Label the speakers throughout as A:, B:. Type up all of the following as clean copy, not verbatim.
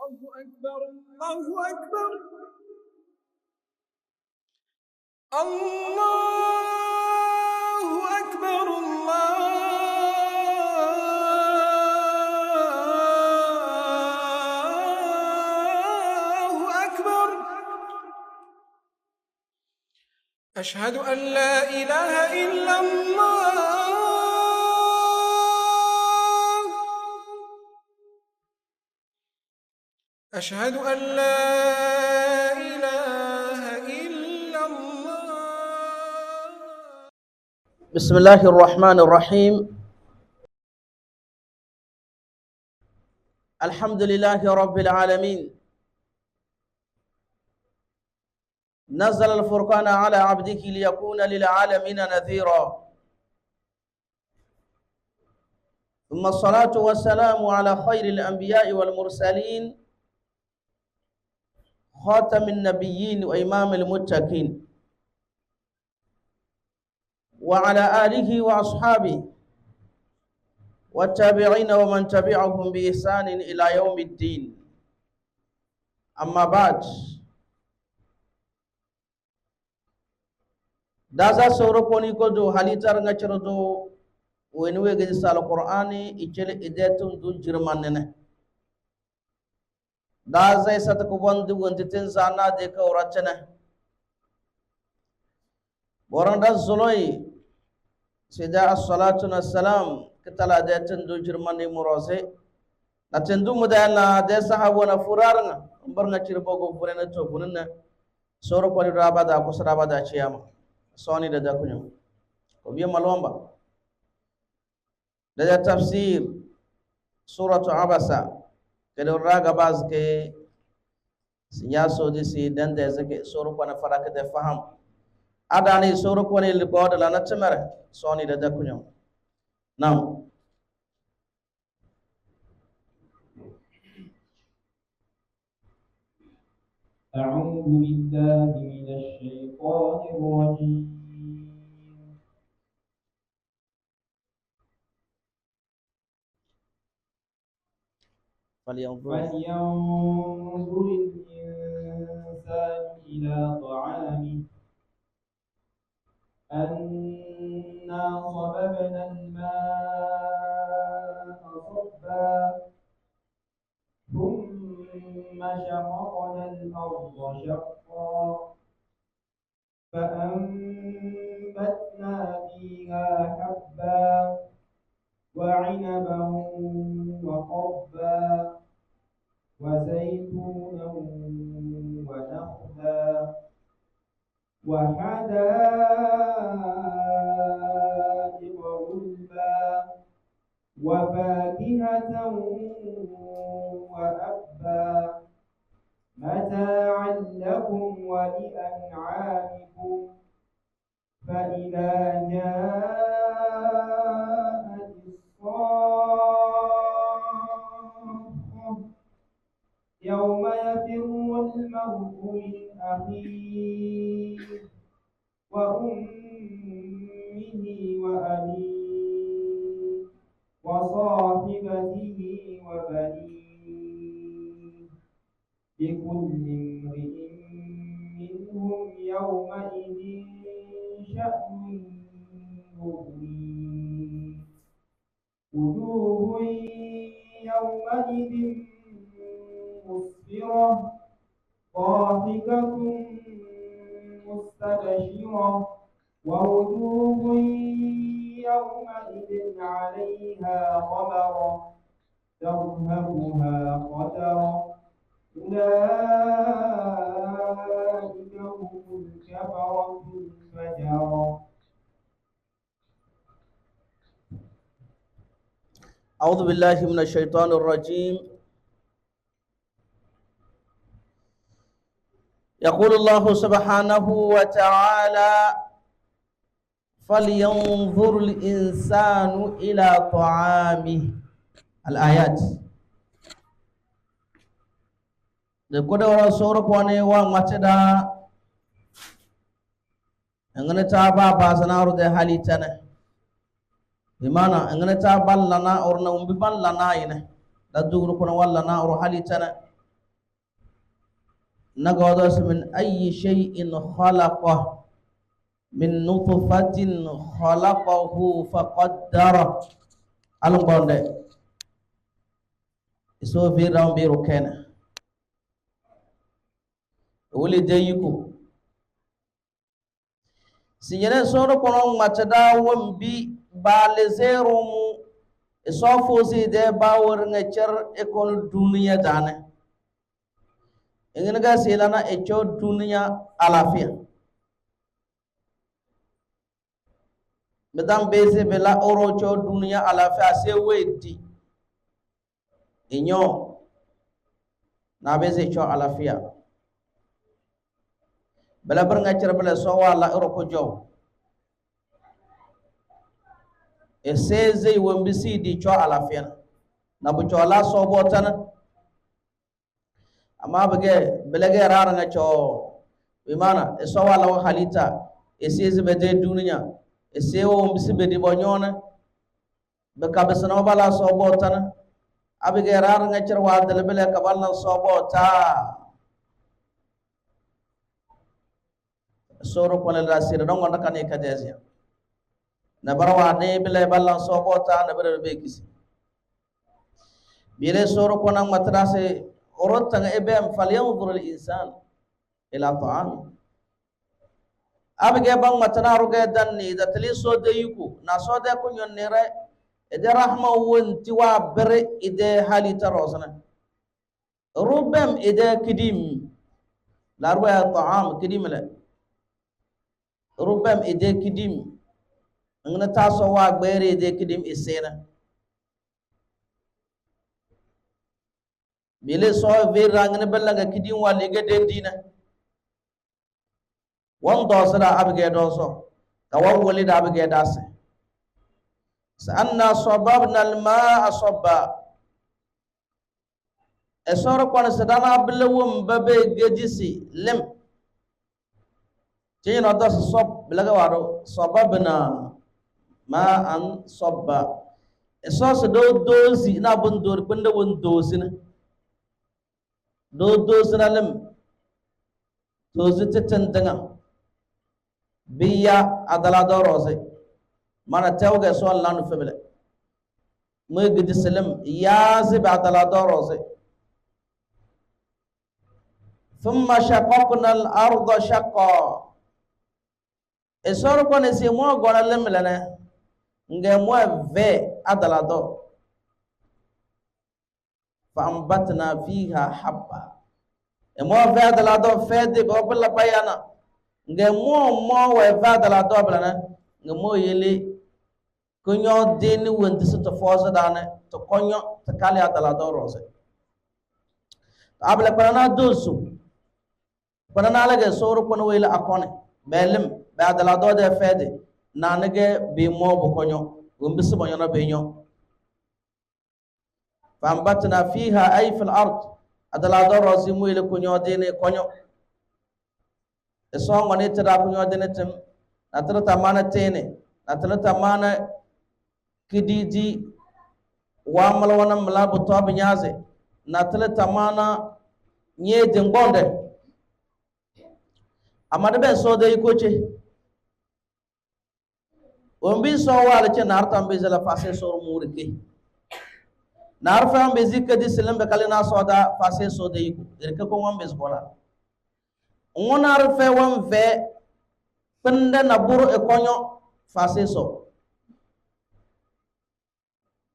A: أكبر الله أكبر الله أكبر الله أكبر أشهد أن لا إله إلا الله أشهد أن لا إله إلا الله.
B: بسم الله الرحمن الرحيم. الحمد لله رب العالمين. نزل الفرقان على عبده ليكون للعالمين نذيرا، ثم الصلاة والسلام على خير الأنبياء والمرسلين خاتم النبيين وإمام المتقين وعلى آله وأصحابه والتابعين ومن تبعهم بإحسان إلى يوم الدين. أما بعد، daza soro koni kodo halitar ngachrodo wenwe gedi sal qur'ani ichele idetum du jirmanene daza isat ko bondu wontitin zana de ka urachene boranda zoloi sida as-salatu was-salam kitala de tin du jirmani murose na tindu mudana de sahabona furarnga barnga chirbogo furena to bunna soro koni rabada ko sarabada chiyama soni da kunyo ko biya malomba da tafsir suratu abasa kedo raga baz ke sinya so disi dande zake soro ko na faraka de faham adani soro ko ne libod la na temere soni da kunyo nam
C: أعوذ بالله من الشيطان الرجيم.
B: فلينظر
C: الإنسان إلى طعامه أنا صببنا الماء صبا ثم شققنا الأرض شقا فأنبتنا فيها حبا وعنبا وقضبا وزيتونا ونخلا وحدائق غلبا وفاكهة وأبا متاعا لكم ولأنعامكم فإذا جاءت الصاخة يوم يفر المرء من أخيه وأمه وأبيه وصاحبته وبنيه لكل امرئ منهم يومئذ شأن يغنيه وجوه يومئذ مسفرة ضاحكة مستبشرة ووجوه يومئذ عليها غبرة ترهقها قترة أولئك هم الكفرة الفجرة.
B: أعوذ بالله من الشيطان الرجيم. يقول الله سبحانه وتعالى فلينظر الإنسان إلى طعامه الآيات. لقد ورسول قواني ومتدا أنغني تابا بازنارو ده حالي تنه بمعنى أنغني تابا لنا أورنا ومبان لنا ينه لدور كنا ولا نا أور حالي تنه نقول من أي شيء خلقه من نطفة خلقه فقدره ألم بونده so في رام بيرو كنا ولي ديكو سيجنا سورة كونون ماتدا ومبي بالزيروم isofo si de bawor nga cer ekol dunia dane ingin ga silana echo dunia alafia bedam beze bela oro cho dunia alafia se wedi inyo na beze cho alafia bela ber nga cer bela so wala oro ko jow eseze wembisi di cho alafia na bu cho la so botana amma bage belage rara nga cho bimana eso wala wa halita eseze be de dunya esewo wembisi be di bonyona be kabesana bala so botana abige rara nga cer wa dal bele kaballa so bota soro ko la sira don gonda kan e kadezia na barwa ne bile ballan sobota na bere be kisi bile soro ko nan matrase orotta ga ebem falyanzur al insan ila ta'ami abge bang matana ruga danni da tali so de yuku na so de ko nyon ne re ede rahma wonti wa bere ide halita rosana rubam ide kidim la ruwa ta'am kidim la rubam ide kidim ngna taso wa gbere de kidim isena bile so ve rangne bella ga kidim wa lega den dina won do sara abge do so ka wa woli da abge da se sanna sababna al ma'a sabba esoro kon sadana bilawum babe gedisi lem tino do sob bilaga waro sababna ma an sabba esos do dozi na bun dor bunda won dozina do dozina lem dozi tetendanga biya adala do rose mana tewge so lanu febele moy gidi selam yazi ba adala do rose thumma shaqaqna al arda shaqqa esor ko ne se mo gona lem lana nge mo ve adala do fa ambatna fiha habba e mo ve adala do fede bo bla bayana nge mo we ve adala do blana nge mo yele konyo deni wonti to foza dane to konyo to kali adala do rose abla parana dosu parana lage soro kono wele akone belem be adala do de fede nanage be mo bu konyo gumbisi mo yana be nyo fambatna fiha ay fil ard adala do rosi mu ile konyo dene konyo eso ngone tada konyo dene tem natara tamana tene natara tamana kidiji wa malwana mlabu to binyaze natara tamana nye dengonde amade be so de ikoche ombi so wala che nar tambe zela fase sor murike nar fam be zikka di selam be kalina soda fase so de iko irke ko ngom be zbola ngonar fe wam fe pende na buru e konyo fase so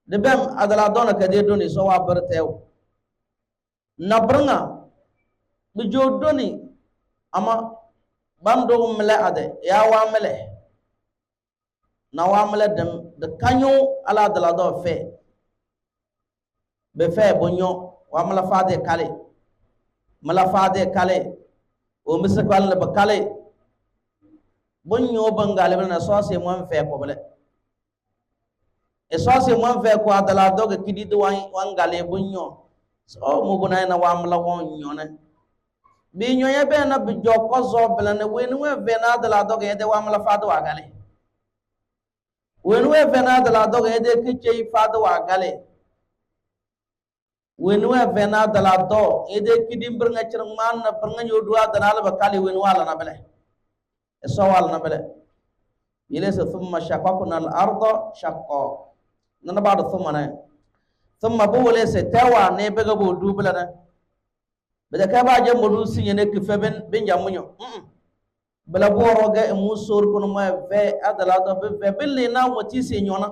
B: de bem adala dona kade doni so wa bertew na branga bi jodoni ama bando mele ade ya wa mele na wa mele dem de kanyo ala dala do fe be fe bonyo wa mala fade kale mala fade kale o misakwal le bakale bonyo bangale na so se mo fe ko bele e so se mo fe ko adala do ke kidi do wan gale bonyo so mo bona na wa mala won nyone bi nyoye be na bi joko zo bele ne wen we ve na adala do ke de wa mala fade wa gale wen we ve na adala do ke de ke fade wa gale wenwa vena dala do ede kidim bernga cirang man na bernga yodua dala ba kali wenwa na bele sawal na bele yelesa thumma shaqaqna al arda shaqqa nana ba'da thumma na thumma bawle se tawa ne bega bo dubla na bada ka ba je modu sinye ne kifeben ben jamunyo bala boro ga musor kono ma ve adala do be belle na wati se nyona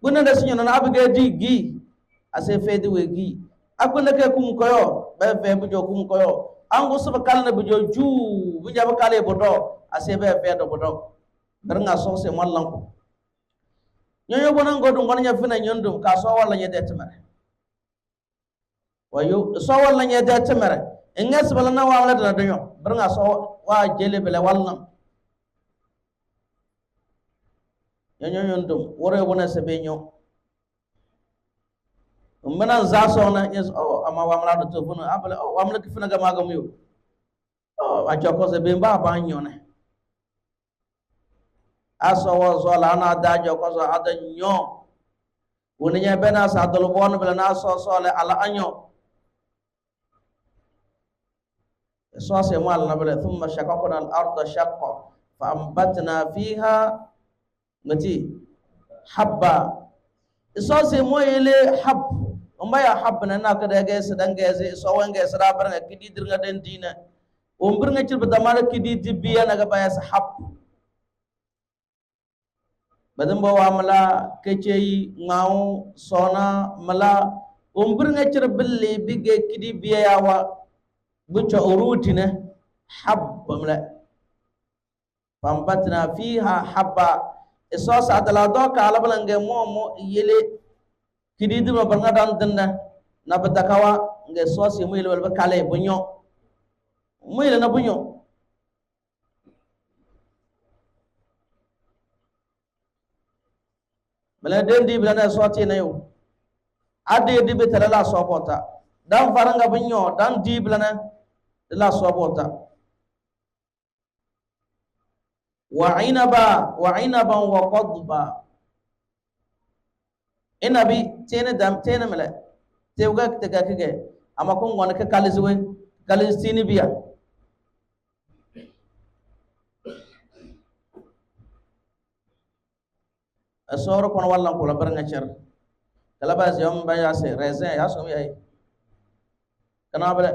B: bunna da sinyo na abiga digi ase fedi wegi akuna ke kum koyo be fe bujo kum koyo ango suba kalna bujo ju buja ba kale bodo ase be fe do bodo darnga so se mallan ko nyoyo bonan godum gonnya fina nyondum ka so wala nyede temere wayo so wala nyede temere engas bala na wala da danyo darnga so wa jele bele walnam nyoyo nyondum wore wona se be nyo umana zasona yes ama wamla do tofuna abale wamla kifuna ga magam yo ajoko se be mba ba nyone aso wo so la na da joko so ada nyo woni nya bena sa dolo bon bela na so le ala anyo so se mal na bela thumma shaqaqna al arda shaqqa fa ambatna fiha mati habba so se moyele hab umbaya habna na kada ga se dange se so wange sara baranga kidi dirga den dina umbirnga ci badamala kidi dibiya naga baya sa hab badam bo wamala kecey ngaw sona mala umbirnga ci bille bige kidi biya yawa bucho urutina hab mala pambatna fiha habba iso sa adala do ka alabalange momo yele kidi dima banga dan dinna na badakawa nge sosi muyele wal kale bunyo muyele na bunyo bala dendi bala soti na yo ade di betala la sobota dan faranga bunyo dan di bala la sobota wa inaban wa qadba inabi tene dam tene mele tewga tega kige amakon gona ka kalizwe kalizini biya asoro kon wallan ko la baranga cer kala ba yom ba ya se raisin ya so mi ay kana bele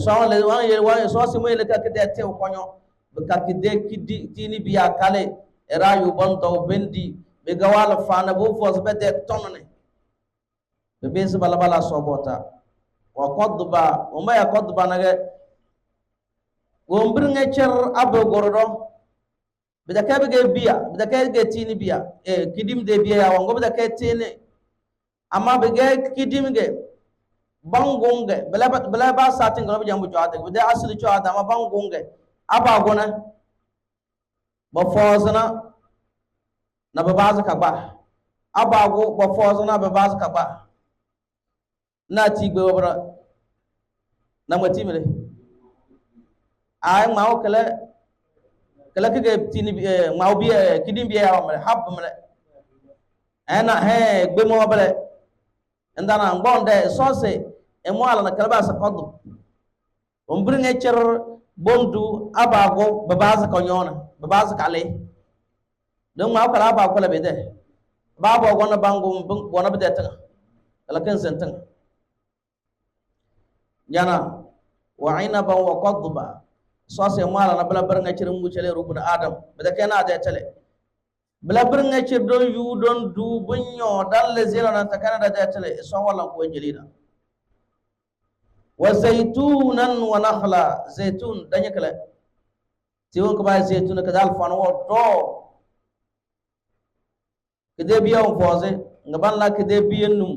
B: so le wa so si mo le ka kede tew konyo bekakide kidi tini biya kale era yu bonto bendi be gawala fana bo fos bede tonne be bes bala bala sobota wa qadba umma ya qadba nage wombringe cer abo gorodo be da kabe ge biya be da kabe ge tini biya kidim de biya ya wango be da kabe tini amma be ge kidim ge bangonge bela ba satin galo jambu joade be da asli joade amma bangonge aba gona ba fozna na babaza ka ba aba go ba fozna na babaza ka ba na ti gbe obra na mati mele ay mawo kala ke tini mawo bi kidim bi ya mele hab mele ana he gbe mo bele ndana ngonde sose e mo ala na kala ba sa qadu umbringe cer bondu abago babaza ko nyona babaza kale don ma kala ba ko la bede babo gona bangum gona bede tan kala kan sentan yana wa inaba wa qadba so se mala na bala barnga cirum mu cele rubuna adam bede kana de tele bala barnga cir don yu don du bunyo dal le zira na takana da tele so wala ko jelida wa zaytunan wa nakhla zaytun danya kala tiwon ko ba zaytun ka dal fan wo do kede biya on foze ngaban la kede biyen num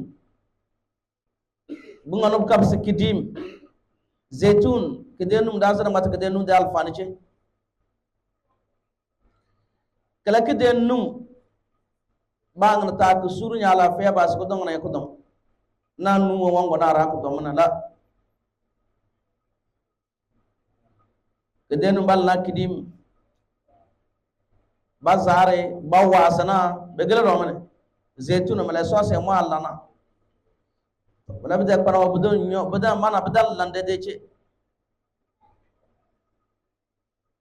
B: bu ngano kab se kidim zaytun kede num da zara mata kede num dal fan ce kala kede num ba ngana ta ku suru nya la fe ba ko don na ko don na num wo ngo na ra ko don na la kedenu balla kidim bazare bawasana begele romane zaytun mala so se mo allana wala bida para budon nyo bida mana bidal lande de ce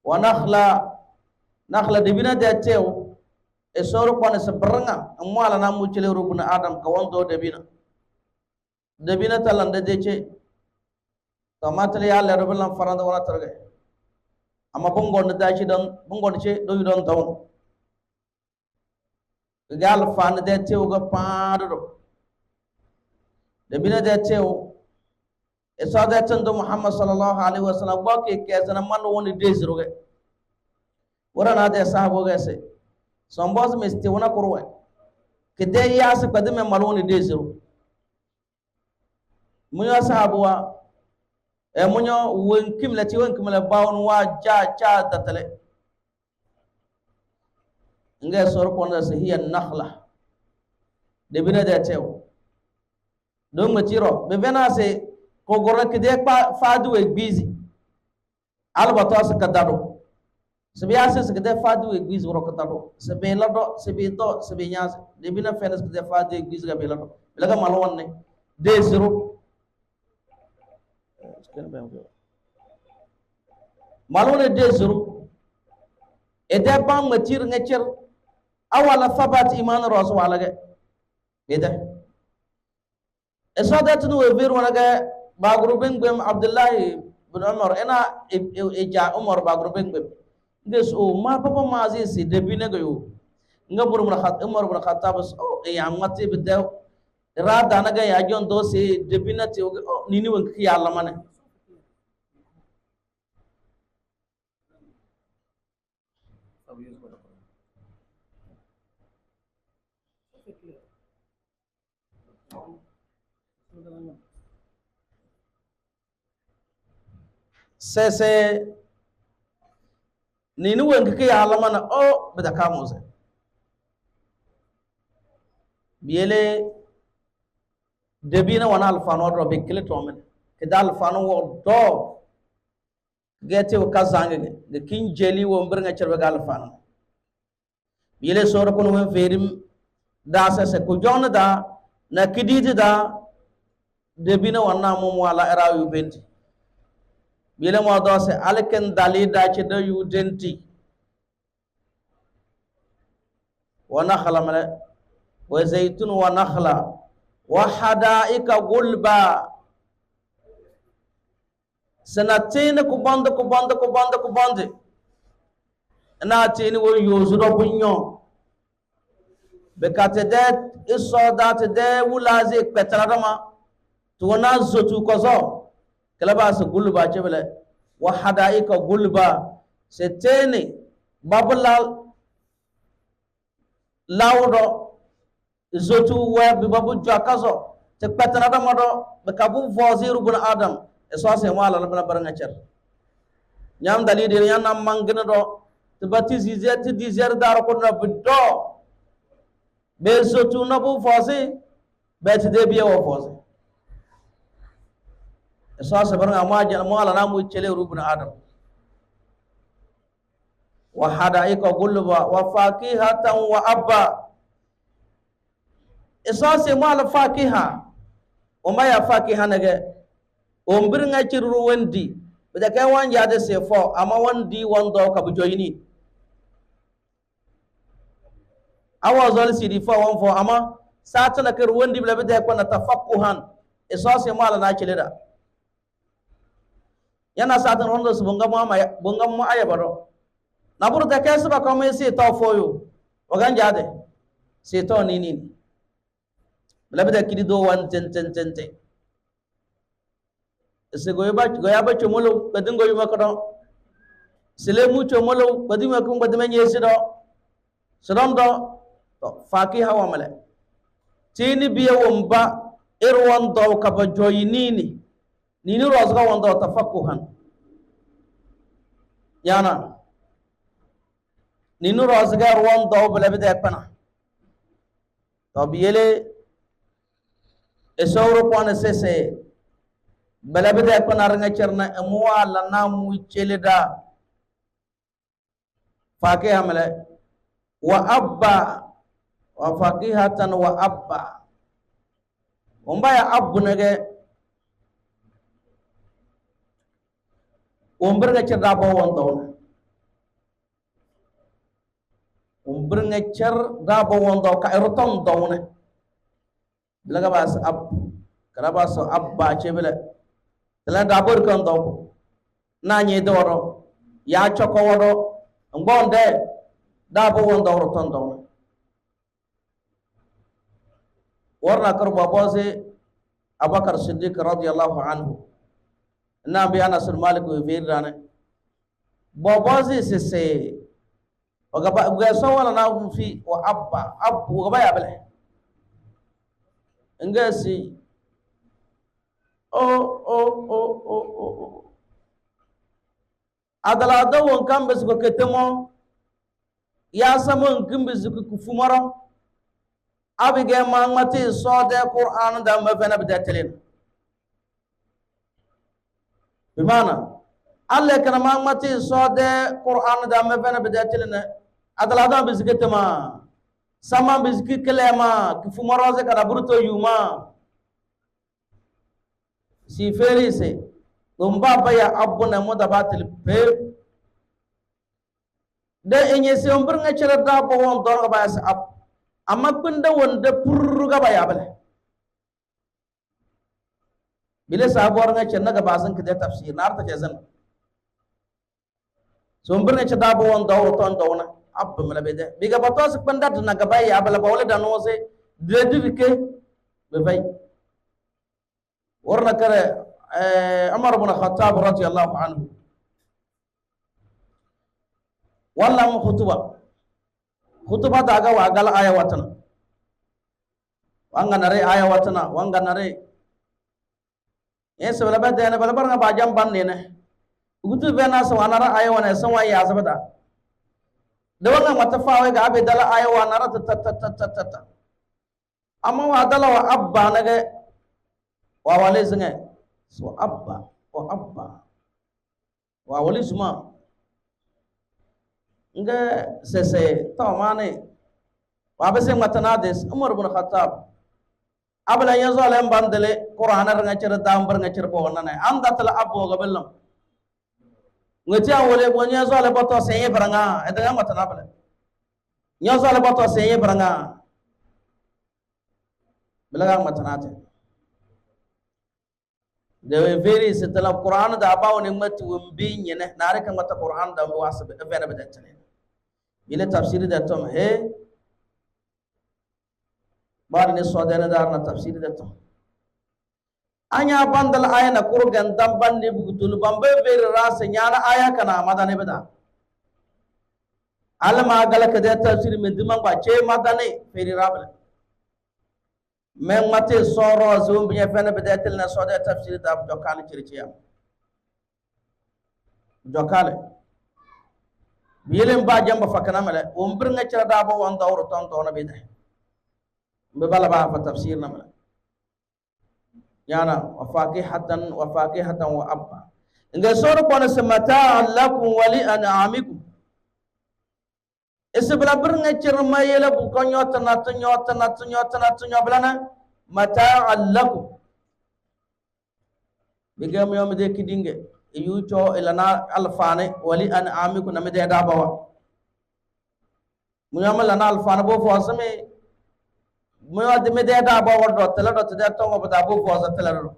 B: wa nakhla debina de tew e soro ko ne sabranga amwala na mu cele rubuna adam ka wondo debina talande de ce to matali ya le rubulan faranda wala targe amma bungon da ci don bungon ce do don taw gal fan de tew ga paado debina de tew e so de tando muhammad sallallahu alaihi wasallam ba ke kesana man woni desiro ge wara na de sahabo ge se somboz me ste wona kurwa ke de ya se pade me mal woni desiro munyo sahabo wa e munyo won kimla ti won kimla bawon wa cha tatale nge sor ko na se hiya nakhla debina de tew don matiro be vena se ko gorna ke de fadu e busy albato se kadado se biya se ke de fadu e busy ro kadado se be lado se be do se be nyas de bina fenes ke de fadu e busy ga be lado laga malwon ne de zero malwon de zero e de bang matir ngecher awala sabat iman rasul wala ge beda esadat nu ver wanaga bagru bengem abdullah ibn umar ena ja umar bagru bengem des o ma papa mazi si debine gayo ngabur umar ibn khattab o ya ngati bidda ra danaga ya jon do si debina ti nini won ki yalla mane sese nini wengi ke yalla mana o bida kamose biele debina wana alfano do be kile to men ke dal alfano wo do gete o kazange de kin jeli wo mbirnga cerbe gal alfano biele soro kono wen ferim da sese ko jonna da na kididi da debina wana mom wala era yu benti bile mo do se alken dalida ci do yu denti wa nakhla mala wa zaytun wa nakhla wa hadaika gulba sanatin ku bande na tini wo yozu do bunyo be katedet isodat de wulazi petradama to na zotu kozo kala se gulba chebele wa hadaika gulba se tene babula lawdo zotu wa bi babu jakazo te petana da modo be kabu voziru bun adam e so se mala la baranga cer nyam dalide nyana mangina do te batizi zeti dizer dar ko na biddo be zotu na bu vozi be te de biye wo vozi so se baranga mala na mu chele rubun adam wa hadaika gulba wa fakihatan wa abba isase mala fakiha o maya fakiha nage o mbirnga cirru wandi bida kay wanja de se fo ama wandi wondo ka bu joyini awa zol sidi fo won fo ama satana kar wandi bla bida ko na tafaqquhan isase mala na cilida yana satan hondo su bunga mu aya baro nabur da kai suba kama sai ta foyo wagan jade sai to nini labda kidi do wan ten se goya ba chomolo kadin goyu makado sele mu chomolo kadin makun badme nyesi do sodom do to fakiha wa male tini biya womba irwan do ka ba joyinini nini rozga wanda tafakkuhan yana ninu rozga ruwan do bele bide pana to biyele esawro pone sese bele bide pana ranga cerna amwa la namu celida fakiha male wa abba wa fakihatan wa abba umbaya abbu nege umbirnga cer dabo won dawna umbirnga cer dabo won daw ka eroton dawna bilaga bas ab kada baso abba chebele tala dabor kan daw na nyi doro ya choko wodo ngonde dabo won daw roton dawna warna karba bose Abubakar Siddiq radhiyallahu anhu nabi Anas Malik wirana bobozi sese ogaba gaso wala na fi wa abba abu ogaba ya bele ngasi o adala do won kambe ko ketemo ya samo ngimbe zuku kufumara abige mangmati sode Qur'an da mafana bidatelin bimana alle kana mangmati sode Qur'an da mafana bidatelin adala da biziketema sama biziki kelema kifumaraze kana burto yuma si ferise umba baya abuna mudabatil pe de enye se umburnga chere da bo won dor ba sa ab amma kunda wonde purruga ba yabale bile sabuwar nga cenna ga basan kide tafsir nar ta jazan so mbirne ce dabo won dawo ton dawna abba mala bede biga batos kunda na ga bay yabale ba wala dano se de dibike be fay warna kare Umar ibn Khattab radiyallahu anhu walla mu khutba daga wa gal aya watana wanga nare aya watana wanga nare yes wala bada na bala baranga bajam banne ne gutu bena so anara aya wana so wa ya zabada da wanga matafawe ga abe dala aya wa nara ta amma wa dala wa abba nage wa wale zinga so abba wa wale zuma nga sese tawmane wa bese matanades Umar ibn Khattab abla yazo alam bandele Qur'an nga cer dambar nga cer bo nana anda tala abbo ga bellam ngati awole bo nyazo ala bato seye baranga edanga matana bala nyazo ala bato seye baranga belaga matanate de very setala Qur'an da bawo ne mati wumbi nyene nare kan mata Qur'an da wasabe evena bedetane ile tafsiri da tom he bari ne sodene dar na tafsiri da tom anya bandal aya na kurgan dan bande bugutul bambe bere rasa nyana aya kana madane beda alma galaka da tafsiri min diman ba ce madane feri rabla men mate soro zum biya fena bedatel na sode tafsiri da jokale circiya jokale bilen ba jamba fakana mala umbir nga cira da ba won dawro ton to na bida be bala ba fa tafsir na mala yana wa faqihatan wa abba nga soro ko na samata lakum wa li an'amikum isbala bir nga cira mayela bu ko nyota na to blana mata lakum bigam yom de kidinge yucho ilana alfane wali an'amikum namide da bawa muyama lana alfane bo fosame muyo de mede da bawa do tela do de to ngo da bo fosa tela do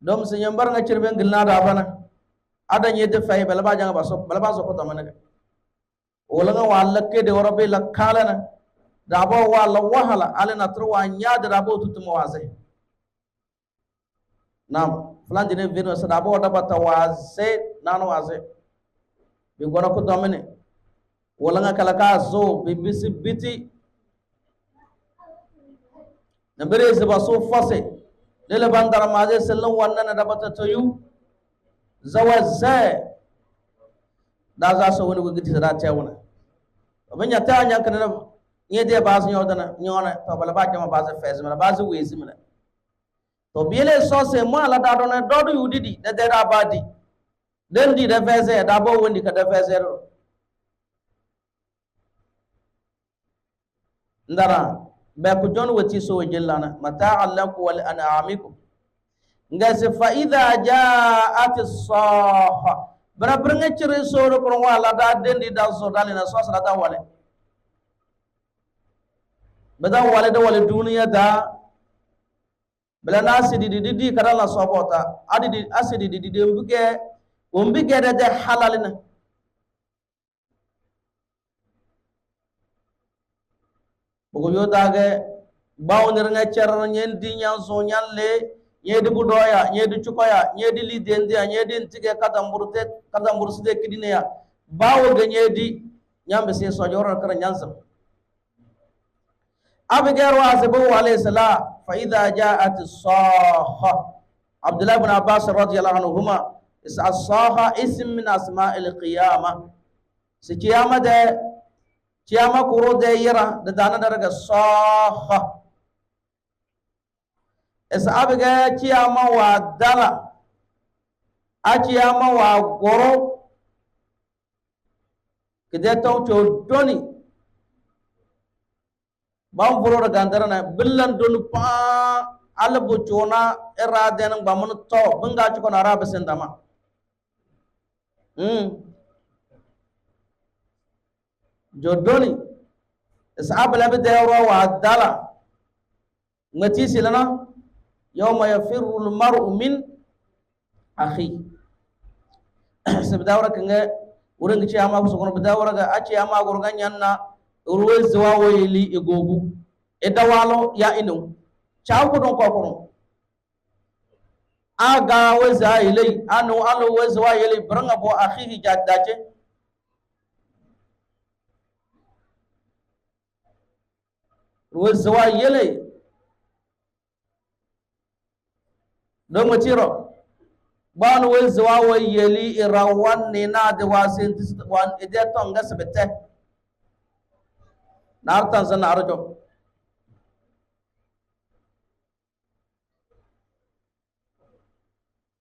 B: dom se nyambar nga cirbe ngilna da bana ada nyede fay bala ba janga bala ba so ko tamane wala nga wala ke de warabe lakalana da bo wala wahala alena tro wa nyaade da bo tutu mawaze nam fulan dine vino sa da bo da bata waze nano waze bi gona ko domene wala nga kala ka zo bi bisi biti nambere se ba so fase dele bandara maje sellan wannan da bata to yu zawaze da za so woni gidi da ta wona banya ta nya kana nye de baz nyodana nyona to bala ba jama baz fez mala baz wezi mala to biele so se mo ala da dona dodu yudidi de da badi den di da feze da bo wondi ka da feze ro ndara ba ku jon wati so jillana mata'an lakum wal an'amikum ngase fa idha ja'at as-saha bara bringa cire so ro ko wala da dendi da so dalina so sala da wale bada wale da wale duniya da bala nasidi didi karala sobota adidi asidi didi umbige da halalina bugo yodage bawonir nga cerra nyen di nyan so nyan le nyedi budoya nyedi chukoya nyedi li dendi nyedi ntige kadam burside kidine ya bawo ge nyedi nyambe se so jora kara nyansam abigar wa sabu alayhi salam fa idha ja'at as-saha Abdullah ibn Abbas radhiyallahu anhuma as-saha ism min asma'il qiyamah si qiyamah de ciyama kuro de yira da dana daga saha es abiga ciyama wa dala a ciyama wa goro kide taw to doni bam furo daga andara na billan don pa albu chona eraden bamun to bunga chuko na arabe sendama jodoni isab labi dawra wa dala ngati silana yawma yafirru almar'u min akhi sabdawra kanga urangi ci ama so kono bidawra ga aci ama gorga nyanna urwe zwa wayli egobu edawalo ya inu chaw ko don ko kono aga weza ilay anu alo wezwa yeli branga bo akhi jaddace wezwa yele don matiro ban wezwa yeli irawan ne na da wasin wan ideton gasbete nartan san arjo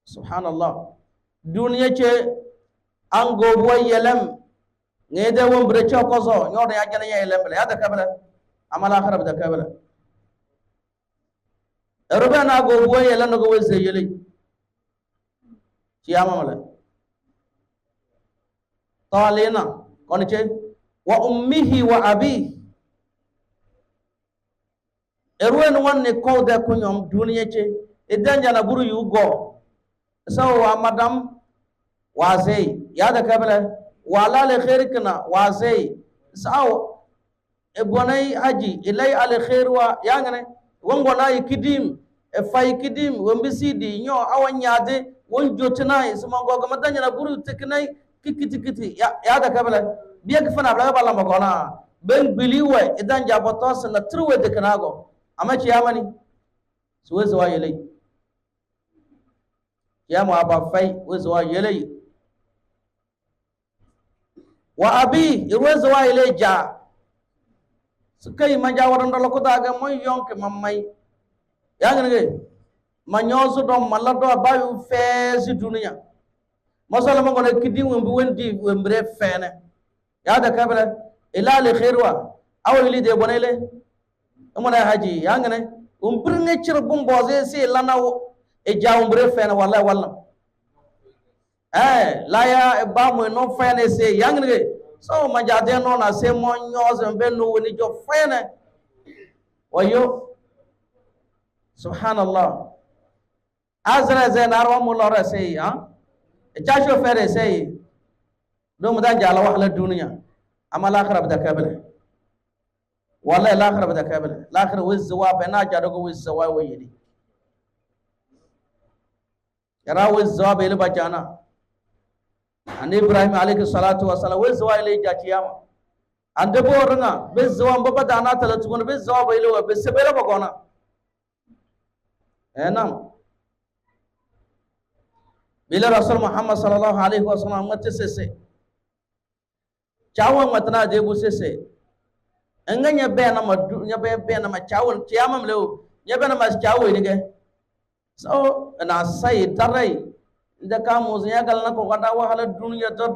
B: subhanallah duniya ce an gobo yelam ne da won bre chokozo nyodo ya jana yelam ya da kabala amala kharab da kabala ruba na gobo yelam no go wese yele ciyama mala talina kon ce wa ummihi wa abi erwen wanne ko da kunyom duniya ce idan jana buru yugo so wa madam wazei ya da kabala wala le khairkana wazei saw e bonai haji ilai al khair wa yangane wongo na yikidim e fay kidim wombisidi nyo awanyade won jotinai suma gogo madanya na buru teknai kikiti ya da kabala biya kifana bla bala magona ben biliwe idan jabotos na truwe de kanago amachi yamani suwe suwa yelai yamu aba fai wezo yele wa abi irwezo wa yele ja sukai manja waranda lokuta ga moy yonke mammai yangane manyoso do malado bayu fezi dunya masala mo ngone kidi wembi wendi wembre fene ya da kabala ila li khairwa aw ili de bonele amana haji yangane umbringe cirbum boze se lanawo e jawumbre fene wallahi wallam la ya ba mo no fene se yangne so ma jade no na se mo nyoze be no woni jo fene wayo subhanallah azra zenar wa mulora se ha e jasho fere se do mo dan jala wahla dunya amala akhirab da kabala wallahi la akhirab da kabala la akhir wizwa bana jado wizwa wayidi yara wizwa be le bajana an Ibrahim alayhi salatu wasalam wizwa ile jachiyama ande bornga wizwa mbaba dana talatu gon wizwa be ile be sebele bagona enam bila rasul Muhammad sallallahu alaihi wasallam mate sese chawan matna de bu sese enganya be na madu nya be na ma chawan chiyama mlew nya be na ma chawo ni ge so na sai tarai inda ka muzinya galna ko kada wahala dunya do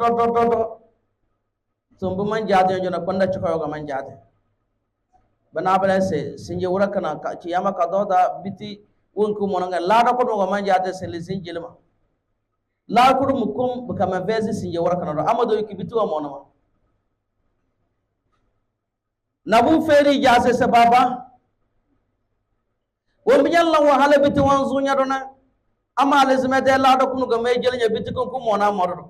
B: tumbu man jade jona konda chiko ga man jade bana bala se sinje wura kana kiyama ka doda biti wonku monanga lada ko do man jate se le sinjelma la ko dum kum kama vezi sinje wura kana do amado kibitu amona ma nabu feri jase se baba won binyalla wa hala biti wan zunya dona ama lazima de lada ko no me jelnya biti ko mona mordo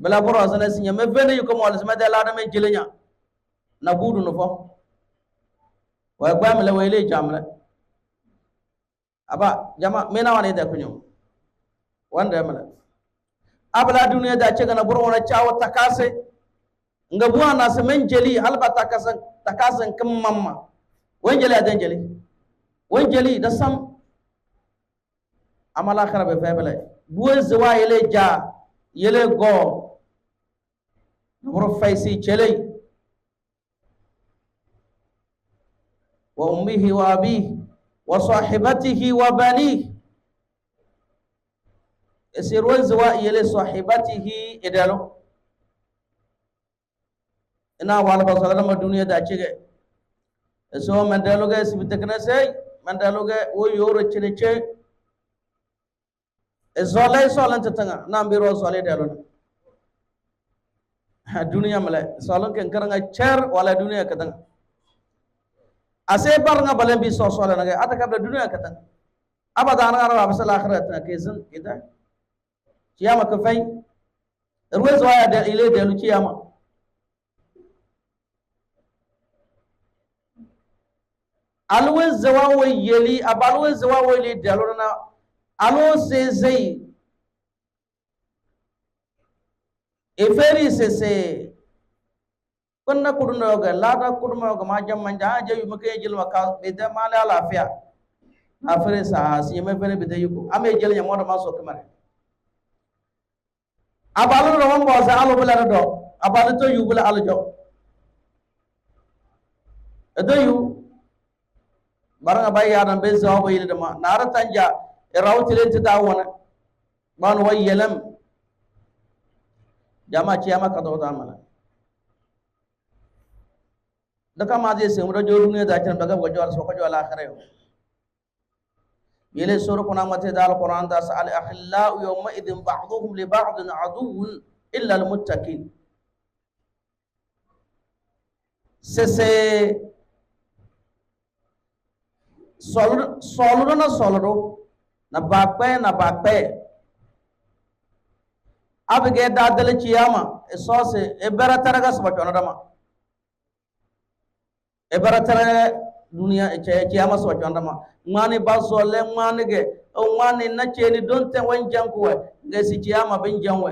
B: bala boro asana sinya me vene ko mo lazima de lada me jelnya na budu no fo wa gba mele wele jamle aba jama mena wane da kunyo wanda mele abla duniya da ce ga na buru wana chawo takase nga buwa na se men jeli halba takasan kan mamma wan jeli adan jeli wan jeli da sam amala kharabe febele buwe zwa yele ja yele go buru faisi chele وأمه وأبيه وصاحبته وبنيه يسير وزواء يلي صاحبته إدالو إنا والا بصلا لما الدنيا دا چيگه سو من دالوگه سبتكنا سي من دالوگه و يورو چلي چه زولي سولن تتنگا نام بيرو زولي دالو دنيا ملا سولن كنكرنگا چر والا دنيا كتنگا ase barnga balen bi so sole nage ata kabla dunya katan abada ana ara abasal akhirat kezin kida kiyama ka fay ruwez waya da ile da lu kiyama alwez zawawi yeli abalwez zawawi li dalona alo se zai eferi se kunna kuduna ga lada kuduma ga majam manja je yu make jil maka be da mala lafiya afre sa si me fere be yuko ame jel nya modo maso kamare abalu ro mo sa alu bala do abalu to yu bala alu jo edo yu baranga bay yadan be so bo yile dama nara tanja e rawtile ti da wona man way yelam jama ciyama ka do da mala daka maje se mura joru ne da tan daga gojo so ko jola akhire yele suru kuna mate dal qur'an da sal akhillau yawma idin ba'dhum li ba'din aduwwun illa al muttaqin se solro na bakpe abige da dal ciyama e sose e berataraga sabatona dama ebaratara dunia kiyama so chondama mani basole mani ge o mani na cheni donte wan jankuwe nge si kiyama ben janwe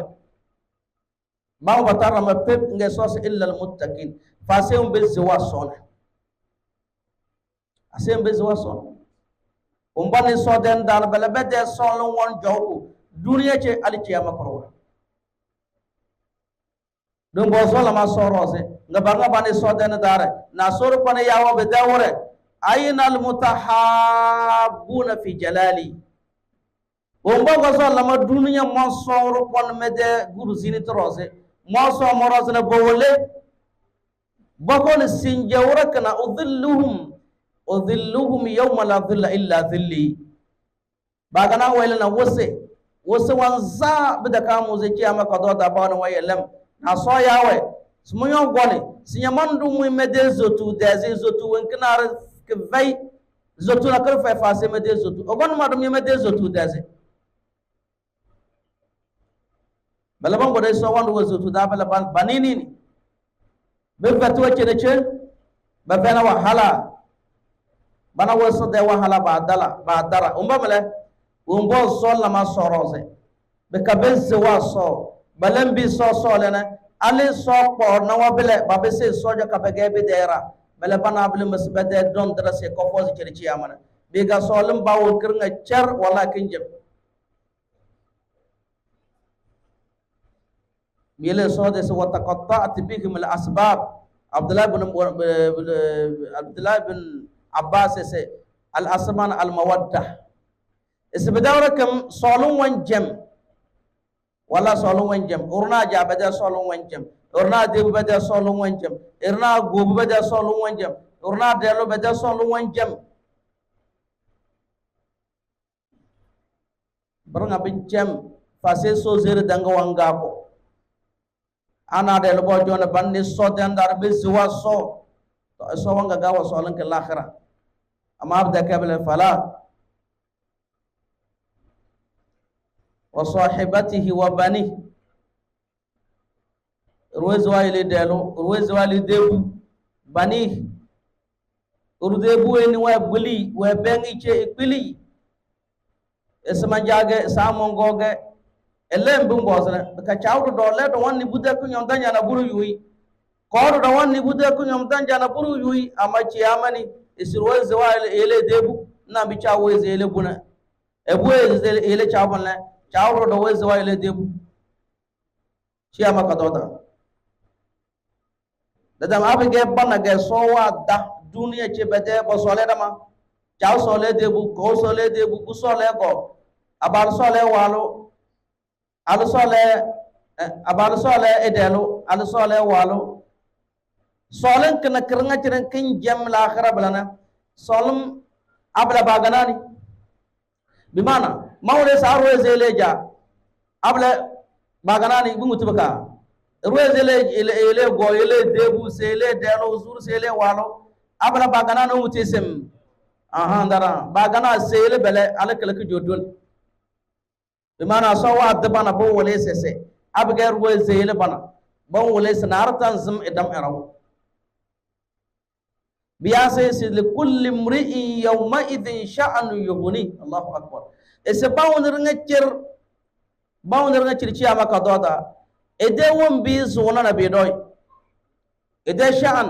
B: ba batara ma pep nge sos illa al muttaqin fasem be ziwa sona asem be ziwa sona umbani so den dal bele bede son won joku dunia che al kiyama korwa dum bo so lama sorose nga banga bani so den dare na sor ko ne yawo be dawre ayna al mutahabbuna fi jalali umba go so lama dunya mo sor ko mede guru zini trose mo so moros na bowle bakon sinjawra kana udhilluhum yawma la dhilla illa dhilli bagana wayla na wose wanza bida kamu ze kiyama ko do da bawna wayelam na so yawe smunyo gone sinyamandu mu mede zotu dezi zotu wenkinar ke vay zotu na kar fa fase mede zotu ogon madum mede zotu dezi balaban gode so wandu zotu da balaban banini ni be fatu chene chen ba bena wahala bana waso de wahala ba dara umba mele umbo so lama sorose be kabeze waso balambi so lena ali so por na wabele babese soja kabege be dera bele bana bele masbade don drase ko fozi ci amana be ga solim bawo kirnga cer wala kinjem yele so de so wataqatta'at bihim al asbab abdullah bin abbas se al asman al mawaddah isbidawra kam solun wan jam wala solun wan jam urna jabada solun wan jam orna debu bada solo wanjam irna gobu bada solo wanjam orna delo bada solo wanjam baranga bincam fase so zere danga wanga ko ana delo bo jona bandi so dandar be ziwa so wanga gawa so lan ke lakhira amma abda kabla fala wa sahibatihi wa bani ruwezwa ile delo ruwezwa ile debu bani urdebu eni wa buli wa bengi che ikpili esma jage samongoge elembu ngosna ka chawdo do le do wonni budde ku nyom tanya na buru yuyi ko do wonni budde ku nyom tanya na buru yuyi amachi amani isruwezwa ile debu na bi chawo ile buna ebu ile chawon chawro do wezwa ile debu chiama kadota dadam abige bana ge sowa da dunia chebede bo sole dama chaw sole debu ko sole debu bu sole go abal sole walo al sole abal sole edelo al sole walo solen kana kirnga tiran kin jam la akhira balana solum abla baganani bimana mawle saro zeleja abla baganani bungutubaka ruwezele ele go ele debu sele delo zur sele walo abla bagana no mutisem aha ndara bagana sele bele ala kala ki jodon be mana so wa dabana bo wole sese abga ruwezele bana bon wole sanartan zum idam araw biyase sil kulli mri'in yawma idhin sha'anu yughni Allahu akbar ese bawner ngacir ciama ka doda ede won bi zona na be doy ede sha'an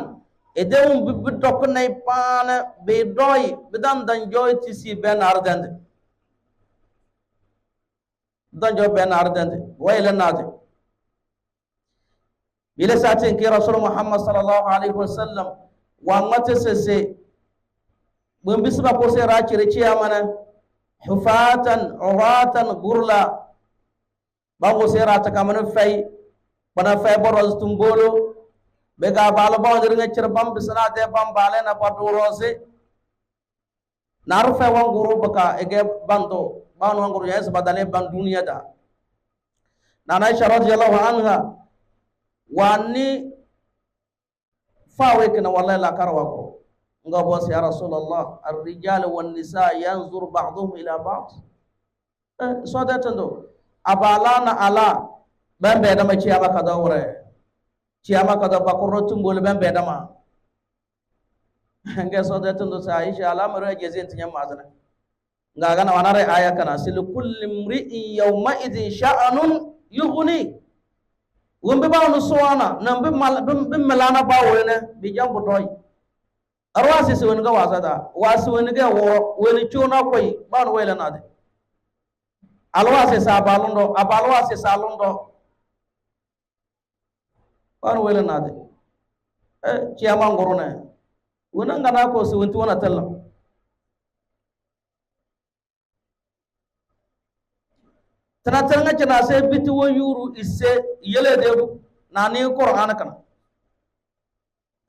B: ede won bi dok nay pana be doy bidan dan joy ti si ben ardande dan joy ben ardande wayla nade bila satin ki rasul muhammad sallallahu alaihi wasallam wa mate sese bum bisba ko se ra cire ciama na hufatan uratan gurla bago se ra ta kamana fay bana fay boros tumbolo be ga bala ba ndir nga cer bam bisna de bam bale na patu rose naru fay wan guru baka ege bando banu wan guru yes badale ban dunia da nana aisha radhiyallahu anha wani fawe kana wallahi la karwa ko nga bo ya rasulullah ar-rijal wan nisa yanzur ba'dhum ila ba'd so da tando abala na ala bambe dama ciyama kada wore ciyama kada bakoro tumbol bambe dama nge so da tando sa aisha ala maro jezin tinya mazana ngaga na wanare aya kana sil kulli mri'in yawma idhin sha'anun yughni wumbe ba no soana nambe malana ba wone bi jambu toy arwasi se wonga wasada wasi wonga wo woni chona koy ba no wela nade alwase sa balundo abalwase sa lundo wan wele nade ciyama ngoruna wona ngana ko so wonti wona talla tana tanga cina se biti wo yuru isse yele debu nani qur'an kana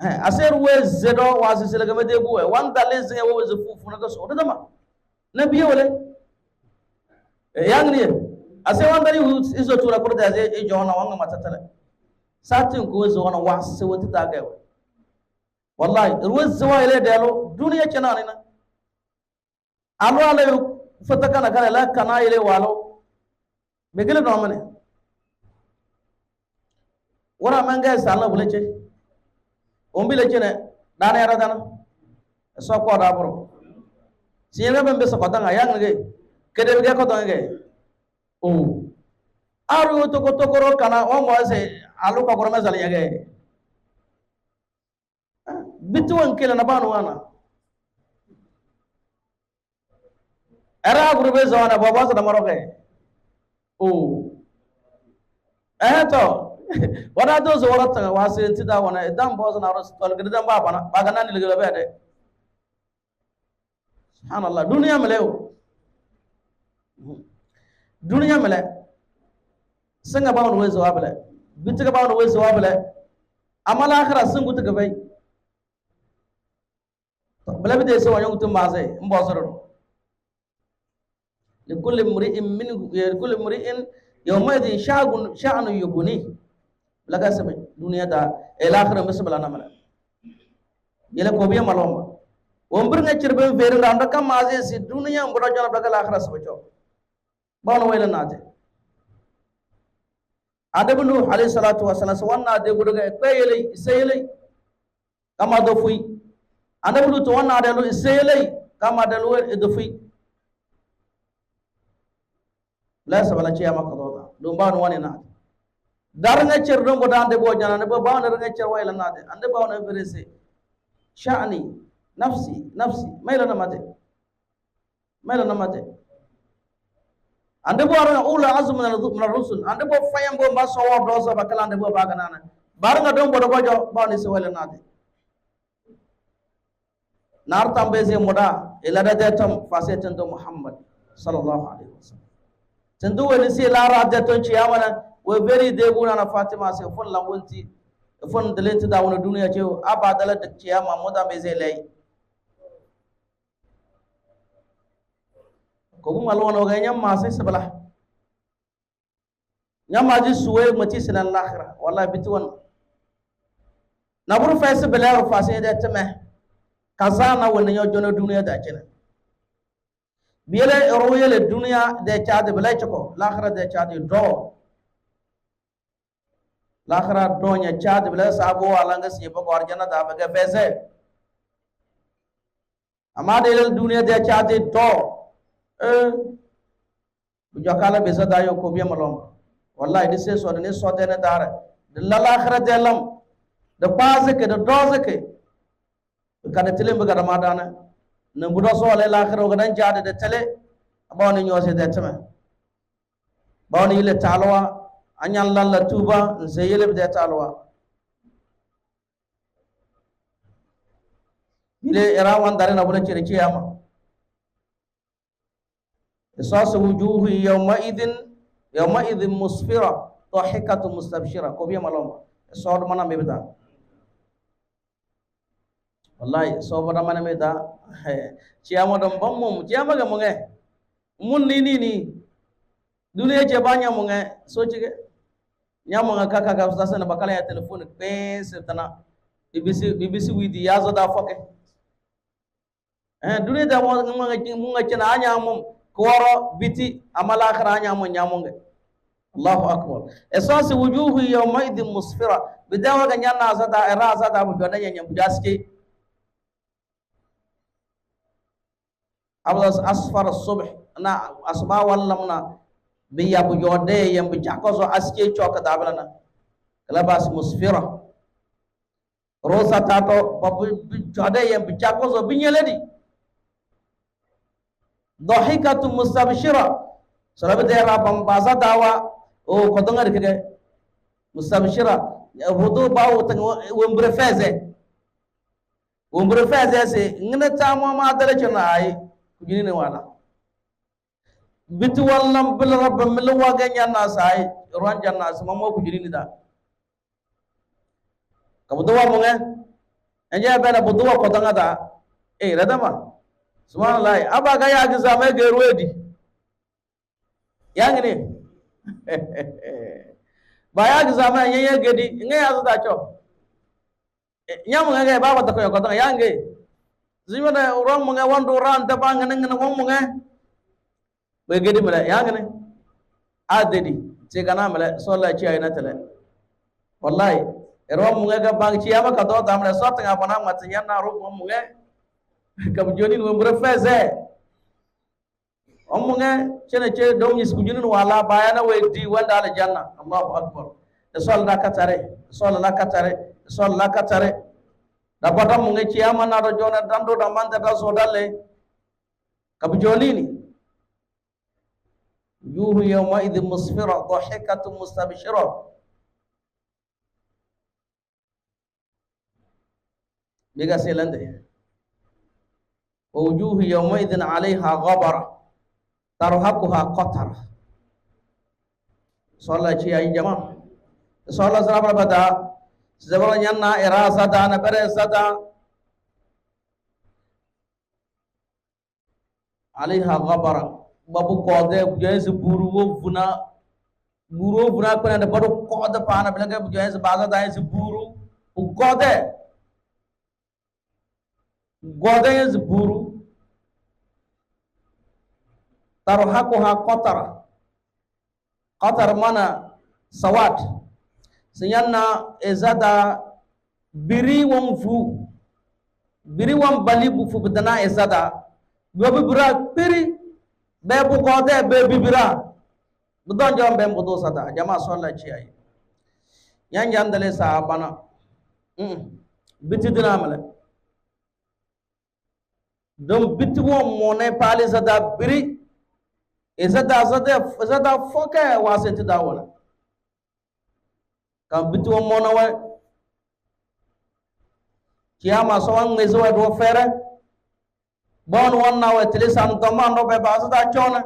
B: aser we zedo wasi sele game debu we wanda leze wo zufufu na so dama nabiye wala yangni ase wandari izo tura kurda ze e jona wanga matatala satin ko zo wana wase wonti daga wallahi ruwaz zawa ile dalo duniya cina nina alo ala fataka na kana la kana ile walo megele no mane wala manga sala buleche ombi leche ne dana yara dana so ko da bro siyenga bembe so ko danga yangni kede be ko donge o aru to ko ro kana o mo se alu ko me sala yage bitu wan kila na banu wana era guru be zona baba sa maro ke o to wada do zo warata wase ntida wana edam bozo na ros tol gidan baba na baga nan ligelo be de subhanallah dunia meleo dunia mele senga ba on wezo abele bitiga ba no weso wabale amala akhira sungu tiga bay bala bide so wanyu tum maze mbosoro لكل امرئ منه لكل امرئ يومئذ شأن يغنيه لغا سبي دنيا دا الاخره مسبلا نملا يلا كوبيا مالوما ومبرنا چربم فير راندا كم مازي سي دنيا مبرا جنا بلغا الاخره سبچو باونو ويلا ناجي ادبنو عليه الصلاه والسلام سوانا دي غدغا كيلي سيلي كما دفوي ادبنو تو وانا دلو سيلي كما دلو دفوي la sabala ciyama kadoda dum bawno woni na darnga cer dum go dande bo janane bo bawno darnga cer wayla nade ande bawno verese sha'ni nafsi mayla namate ande bo arana ula azm min ar-rusul ande bo fayam bo ma sawa do so bakala ande bo baga nana barnga dum bo do jo bawni se wayla nade nar tambe se moda ilada detam fasetan do muhammad sallallahu alaihi wasallam tendu wani si la radda ton ciyamana we very de guna na fatima se fon la wonti fon delenti da wona duniya ce aba dala da ciyama moda be zai lai ko bum alwana ga nyamma sai sabala nyamma ji suwe mati sinan lakhira wallahi bitwan na buru fa se bela fa se da tame kazana wona yo jono duniya da kenan biele royele dunia de chade belay chako l'akhira de chade do l'akhira do nya chade belay sabo alanga si ba gor jana da ba beze amade le dunia de chade do bu jokala beza da yo ko biya malom wallahi de se so de ne so de ne dara de l'akhira de lam de base ke de doze ke kada tilim ba kada madana na budo so le l'akhira ga dan jaade de tele bawni ñose de teme bawni ile talwa anyal la tuba zeyele de talwa ile erawan dare na budo cire ciyama isas wujuhu yawma idhin musfira dhahikatu mustabshira ko biya maloma so do mana mebda wallahi so bada mana meda ciyama dom bamum ciyama ga munge mun ni duniya je banya munge so cige nyamunga kaka ga sasa na bakala ya telefone pese tana bbc widi yazo da foke duniya da munga cina anya mum koro biti amala akhira anya mum nyamunge Allahu akbar esasi wujuhu yawma idhin musfira bidawa ga nyana zada era zada bu dona nyanya budaske abdas asfar as-subh na asba wallamna biya bu jode yam bu jakoso aske choka dablana kalabas musfira rosa tato babu jode yam bu jakoso binyeledi dhahikatu mustabshira sarabde rabam baza dawa o kodonga rikege mustabshira hudu bawo tan wombre feze se ngina tamo ma dara chana ay kujini ne wala bitu wallam bil rabb mil waga nyanna sai ron janna sama mo kujini ni da kabudo mo nge enje bela budo kodonga da radama subhanallah aba ga ya giza mai ga ruwedi yangine ba ya giza mai yeye gedi nge ya da cho nyamu nge baba ta ko ko yange zimana ron mo nge wando ran ta bang nge mo nge be gedi mala yangine adedi ce kana mala solla ci ay na tele wallahi ron mo nge ga bang ci yama ka do ta mala so ta bana mat nyanna ro mo nge kam joni no mbra feze omunga chene che dom yis kujunun wala bayana wedi wanda al janna Allahu akbar sol la katare da bata munga ciyama na do jona dando da manda da so dalle kam joni ni yuhu yawma idh musfira dhahikatu mustabshira diga selande ووجوه يومئذ عليها غبرة ترهقها قترة صلى شيء أي جماعة sola zara bada zabara nyanna era zada na bere zada alaiha ghabara babu kode bujais buru vuna ko na badu kode pana belaga bujais baza dai se buru gode is buru tarhaquha qatar mana sawat siyanna ezada biri won bali bu fu bidana ezada yobi bira piri be bu gode be bibira budon jom be mbudo sada jama solla ci ay yan jandale sahabana biti dina mala dom biti won mone pali sada biri ezada foke wasenti dawala kam biti won mona wa kiyama sowan ngezo wa do fere bon wonna wa tilisan domando be bazada chona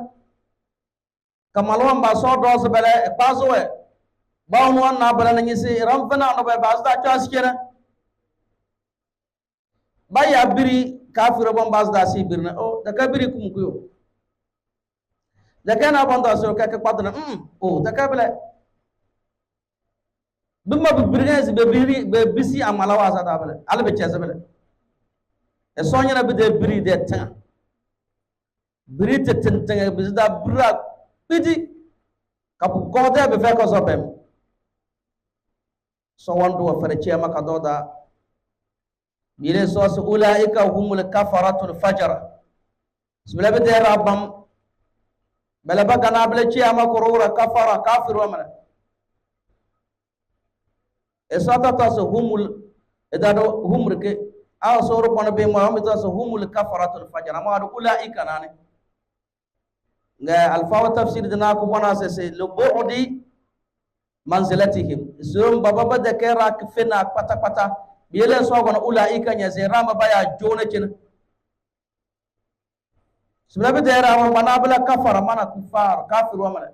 B: kamalwan ba so do bele e pazowe bon wonna bele na nyisi ramfana no be bazada chaskira baya biri kafiro bon bazada si birna o da kabiri kum kuyo da kana bon da so ka padna o da kabele bimma bibirnesi be bisi amala wasa da bele albe chese bele e soñana bi de biri de tan biri te tentenge bi da bra bidi kapu kode be fe ko so bem so wandu wa fere chema ka doda bile so su ulaika humul kafaratul fajr bismillah bi de rabbam bela ba kana bele chema ko rura kafara kafiru amana e so ta so humul edado humrke aw soro kono be muhammad sa humul kafaratul fajr ma do ulaika nane nga alfa tafsir dina ko bona se le bu'di manzilatihim zum baba de kera kfena pata biele so kono ulaika nya se rama baya jona kin sublabe de rama manabla kafara mana kufar kafir wa mana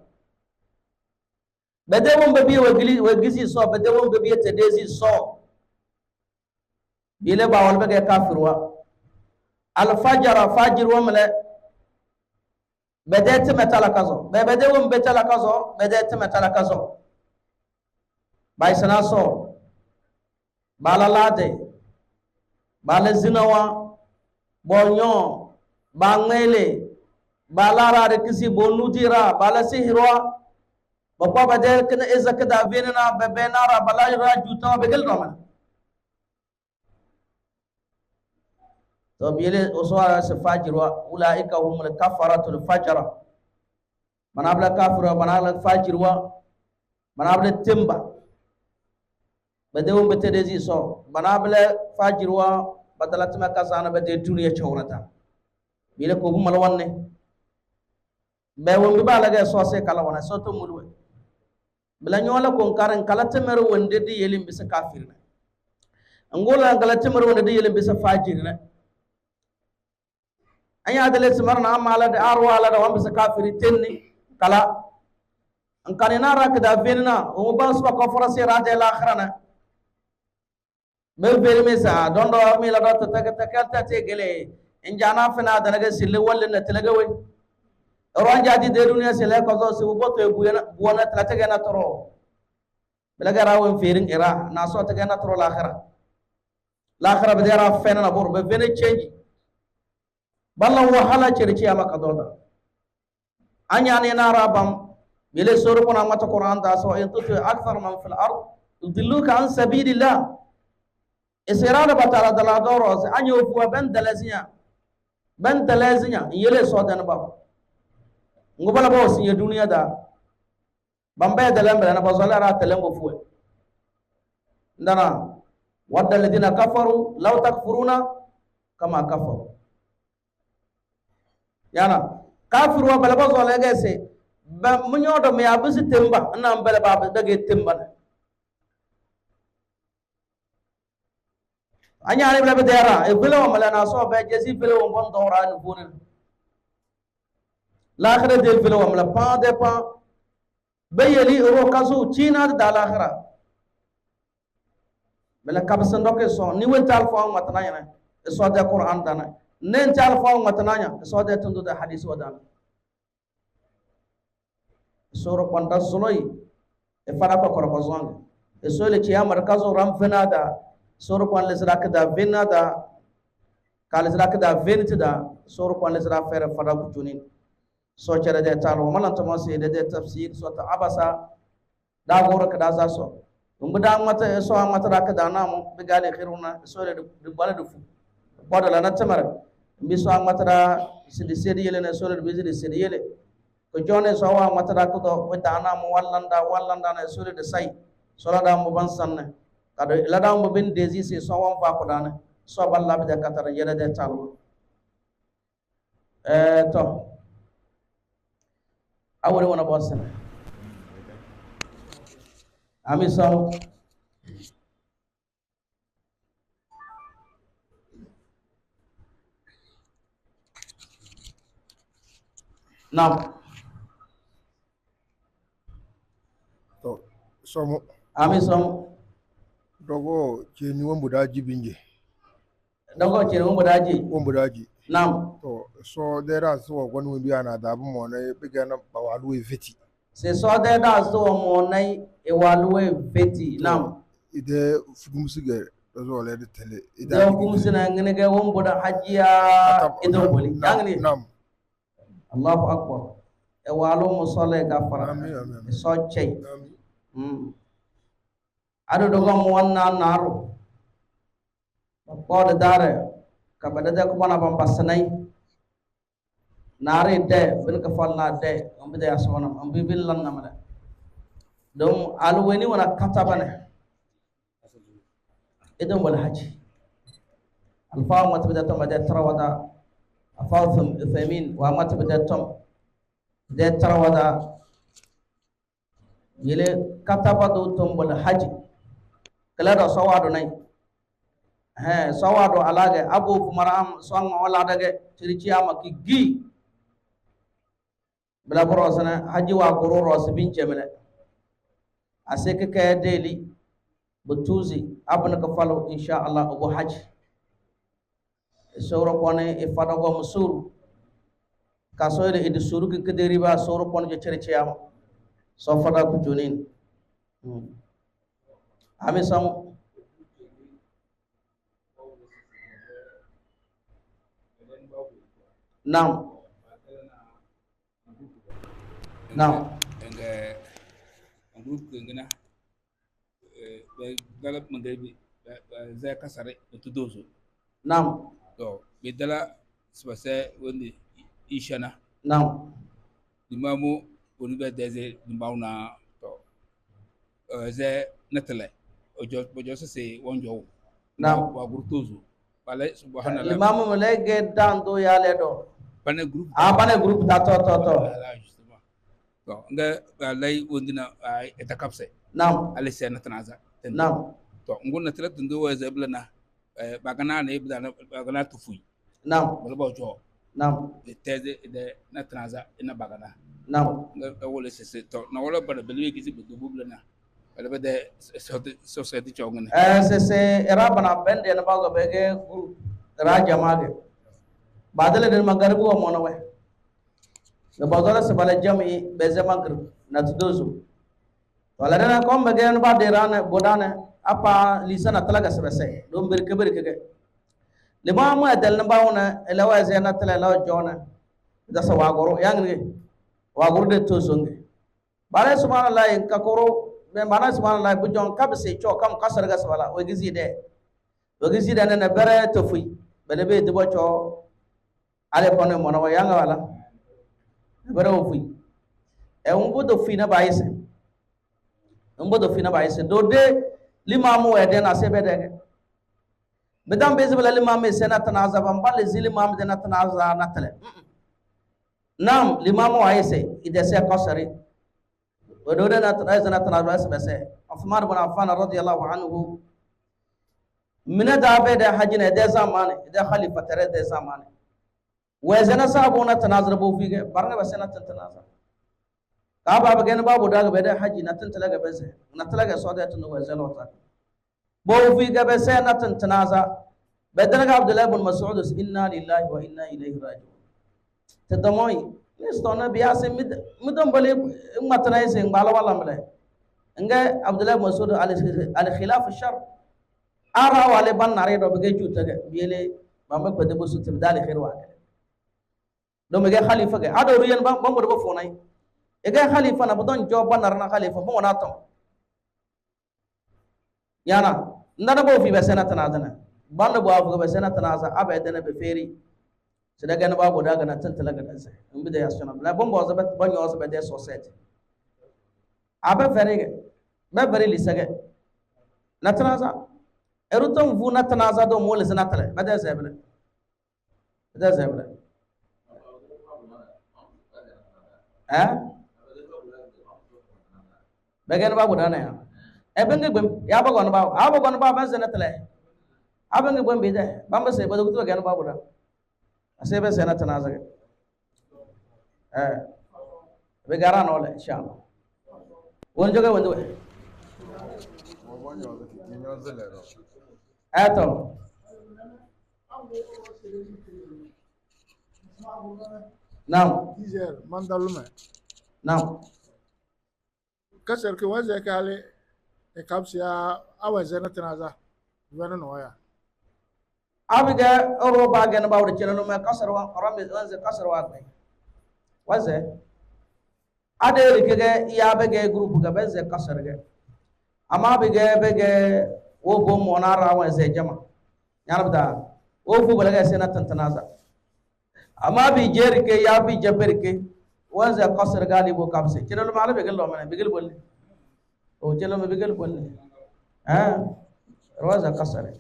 B: bede won be bi we gizi so bede won be bi te dezi so bile bawal be kafirwa al fajr wa mala bede metala kazo bede won betala kazo bede metala kazo bay sana so bala lade bala zinawa bonyo bangele bala ra kisi bonudira bala sihirwa bapa bade kana ezakada venena bebenara bala ra juta begel ramana to bile uswa se fajirwa ulaika humul kafaratul fajr manabla kafira manabla fajirwa manabla timba badewum betedezi so manabla fajirwa badalatma kasana bade duniya chawrata bile ko bumal wonne be won bi balaga so se kala wona so to mulwe bla nyola ko karan kala temer wonde di yelim bisa kafirna ngola kala temer wonde di yelim bisa fajirna anya adale simarna amala de arwala da wambisa kafiri tenni kala an kanina rakda venna o bas wa kafara se rade al akhirana be mesa dondo mi la dot ta te gele in jana fina da naga sille walle na telaga we ron jadi de dunia sille ko so su boto e buona tlata gena toro belaga rawo firin ira na so ta gena toro al akhirah be dera fena na bor be vene change balla wahala cerci ama kadoda anya ne na rabam bile suru kuna mata qur'an da so in tuti akthar man fil ard yudilluka an sabilillah isirada batala dala doro se anyo fu ben dalazinya yele so dan bab ngobala bo sin dunia da bamba dalambe na bazala ra talambo fu ndana wadda alladhina kafaru law takfuruna kama kafaru yana kafir wa balaba zo la gese ba munyodo me abusi temba na mbele ba dage temba anya ale bela dera e bela mala na so ba jesi bela on bon dora ni bonin l'akhirah de bela mala pa de pa bayeli ro kasu china da l'akhirah bela kabsan doke so ni wen tal fo matana yana so de Qur'an dana nen tal fo matana nya so de tundu da hadis wadana sura kwanda zuloi e fara ko ko zonga e so le ciya markazo ram fenada sura kwan le zrak da venada kal zrak da venita sura kwan le zrak fere fara ku tunin so cere de talo malan to mo se de tafsir so ta abasa da goro ka da za so da mata so mata da ka da na mu bigale khiruna so le de baladu fu bodo la na tamar mi so mata da sidi sedi yele ne so le bi sedi yele ko jone so wa mata da ko do da na mu wallanda ne so le de sai so la da mu ban sanne kado la da mu bin desi se so wa fa ko dana so balla bi da katara yele de talo to awore wona bossa ami so nam
D: to somo
B: ami so
D: dogo cheni wombudaji binje
B: dogo chere mo daji
D: wombudaji
B: nam
D: to so dera so gon wimbi ana da bu mo na bigana bawalu veti
B: se so de da so mo nai e waluwe veti nam
D: ide fugumsige do le de tele
B: ide kumsina ngene ge won boda hajiya ido boli yangni
D: nam
B: Allahu akbar e walu musalla gafara
D: amin amin
B: so chey
D: amin
B: ado dogo mo wanna naru ko de dare ka bada de ko bana bam pasnai nare de bin ka falna de ambe de asona ambe bil lan namala dum alu weni wana katabane idan wal haji alfa matbada tam de tarawada afawthum ithamin wa matbada tam de tarawada yele katabado tam wal haji kala do sawado nay sawado alage abu maram song wala dage tiriciyama ki gi bla borosana haji wa gororo sibin jemele aseke kay deli butuzi abna ka falo insha Allah abu haji soro kone e fadago musuru ka soyde e suru ki kederiba soro kone je tiriciyama so fada ku jonin ami sam Nam.
E: Enga group ngena be dalap mandebi za kasare to dozo.
B: Nam.
E: To be dala spase woni ishana.
B: Nam.
E: Dimamu woni be deze dimbauna to ze natale ojo bojo se wonjo.
B: Nam.
E: Wa group dozo. Bale subhanallah.
B: Limamu melege dando yale do.
E: Bane group
B: da to
E: justement donc nga lay wondina ay etakapse
B: nam
E: ale sen tanaza
B: nam
E: to ngona tele tundo wa zeblana bagana ne bidana bagana tufuy
B: nam
E: wala bo jo
B: nam
E: de teze de na tanaza ina bagana
B: nam
E: nga wala se to na wala bada belwe gizi be bublana wala bade society chongene
B: se era bana bende na bago bege group raja mage badale den magarbu wa mona we na badala se bala jami be zamagr na tudozu wala dana kom be gen ba de rana bodana apa lisana talaga sebese do birke ge le ma mu adal na bawna elawa zena tala law jona da sa wagoro yangi wagoro de tozonge bare subhanallah in kakoro be bana subhanallah bu jon kabse cho kam kasar ga sala o gizi de na bere to fui bele be de bo cho ale kono mona wa yanga wala bere o fui e umbo do fina baise do de limamu e de na sebe de bedam beze bala limamu sena tanaza bambale zili limamu de na tanaza na tele nam limamu ayese ide se kasari do de na tanaza bese Uthman ibn Affan radiyallahu anhu mina da be de hajina de zamane de khalifa tere de zamane wezena sabona tanazar bo fige barna basena tantanaza ka baba gen babu daga be da haji na tantala ga beze na talaga so da tunu wezena wata bo fi ga be sena tan tanaza بدنا عبد الله بن مسعود إنا لله وإنا إليه راجعون تدموي نستونا بياسة مدم بلي ما تنايس إن بالا ولا ملا إنجا عبد الله بن مسعود على خلاف الشر أرى وعلى بان ناري دو بيجي جوتا بيلي بامك بدي بوسو تبدالي خير واحد دو مجا خليفة كه هذا ريان بام بدو بفوناي إجا خليفة نبضون جواب بان نارنا خليفة مو ناتم يانا نانا بو في بسنا تنازنا banda bo afuga be sena tanaza abedene be feri sida gana babo daga na tantala ga danse mbide yasona la bombo za bet banyo za be de society abe ferege be beri lisage na tanaza erutom vu na tanaza do mole sena tale be de zeble be gana babo dana ya ebenge gbem ya bago na babo be sena tale abang ibu beda, bamba saya pada waktu bagian apa pula, saya bersih nak tenaga, begaran oleh, insyaallah. Wan juga wandu, atau, nam,
D: mandalume,
B: nam,
D: kasar ke wajah kali, ekapsia awal zena tenaga, gimana noya?
B: abiga oro bagen bawde celano me kasarwa rambe wanze kasarwa bay waze ade kege yabe ge group ga benze kasarge ama bege wo bo monara wanze jama yanabda wo fu balaga sena tantanaza ama bi jerike yabi jaberke wanze kasar gali bo kabse celano mala begel lo mane begel bolli o celano begel bolli roza kasare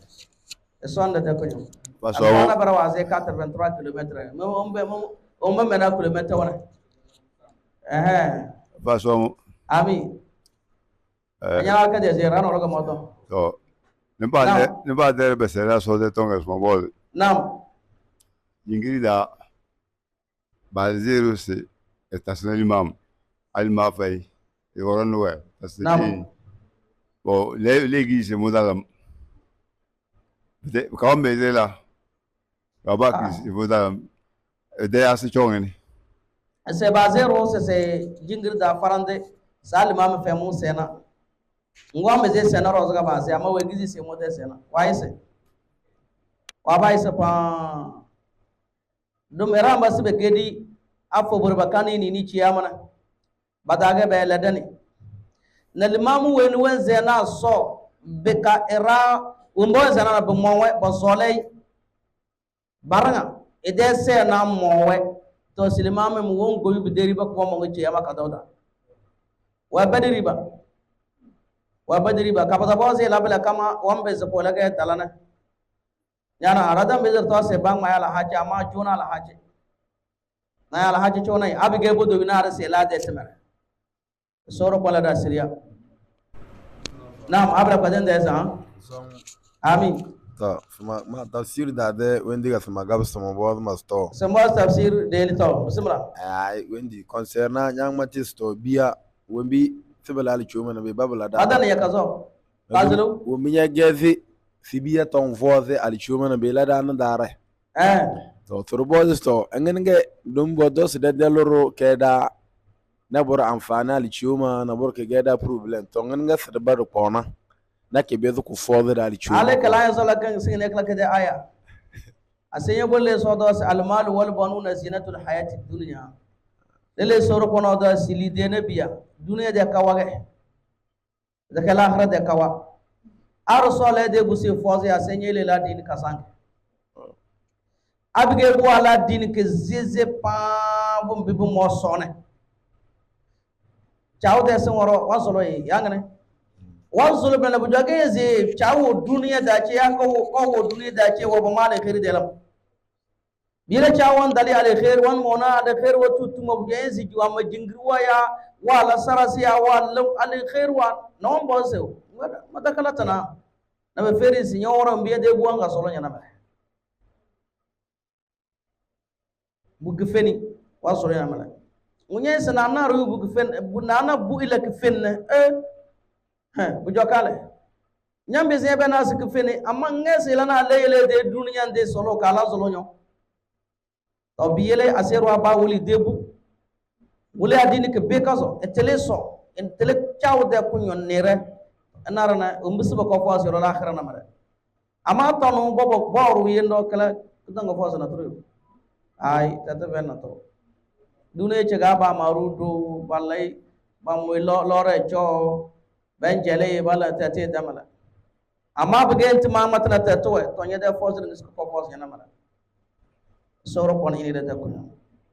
B: sonda de ko ñum ana bara waze 83 km mo mena kilomètre wana
F: façon
B: ami anya ka de zera no roga moto
F: to ne ba de be sera so de tonga smo bol
B: nam
F: ingirida baziru se estacional imam al mafai e woron we tasdi bo l'église modalam de quand mais là là-bas il faut de assez chongeni
B: se bazero se jingirda farande salima me femu sena ngwa me ze sena rozo ga baze ama we gizi se mo de sena waise wa baise pa dum era mbasi be gedi afo burba kanini ni ciyamana badage be ledani na limamu weni wenze na so beka era umbo zana na bumonwe bosole baranga ede se na mowe to silimame mu won goyu bideri ba ko mo ngi yama kadawda wa badiri ba kabada boze labla kama wambe zapola ga talana yana aradan bezar to se bang maya la haji ama juna la haji na la haji chonai abige bodo binara se la de temere soro kola da siriya nam abra paden de sa amin
G: ta ma tafsir da de wendi ga sama gab sama bod masto
B: sama tafsir de lito bismillah
G: ay wendi concernant nyang matisto biya wembi tibala ali chuma na be babala da
B: adan ya kazo bazelo
G: wembi nya gezi sibiya ton voze ali chuma na be la da na dare to turbo sto ngenge dum bodo se de loro keda na bor amfana ali chuma na bor ke geda problem to ngenge se de bar pona na ke bezu ku fodde ali chuma
B: ale kala ya sala kan sin ne kala ke aya asenya bolle so do al mal wal banuna zinatul hayati dunya lele soro kono do sili de nabiya dunya de kawage de kala akhirah de kawa arsole de busi foze asenya le la din kasang abige bo ala din ke zeze pa bum bibu mo sone chaw de sen woro wasolo yangane wanzulu bena bujage ze chawo duniya da ce ya ko duniya da ce wa bama da khair da lam bila chawon dali ale khair wan mona da khair wa tutuma buje zi juwa ma jingruwa ya wala sarasiya wala ale khair wa non bo se mata kala tana na be feri signora mbiye de buanga solo nyana ba bugu feni wa solo nyana mala munye sana na ru bugu fen bu nana bu ila ke fen bujokale nyambe se be na sik fene amma ngese lana leyle de duniya de solo kala solo nyo to biyele aseru aba wuli debu wuli adini ke bekaso etele so entele chaw de kunyon nere anarana umbisu ko fo asero la akhirana mare amma tonu bobo boru yendo kala kudanga fo sana turu ay tata benna to dune che ga ba marudu balai ba moy lore cho ben jele bala tate damala amma bugent ma matna tato to nyede fo sana nisko ko fo sana mare soro pon ini da kunyo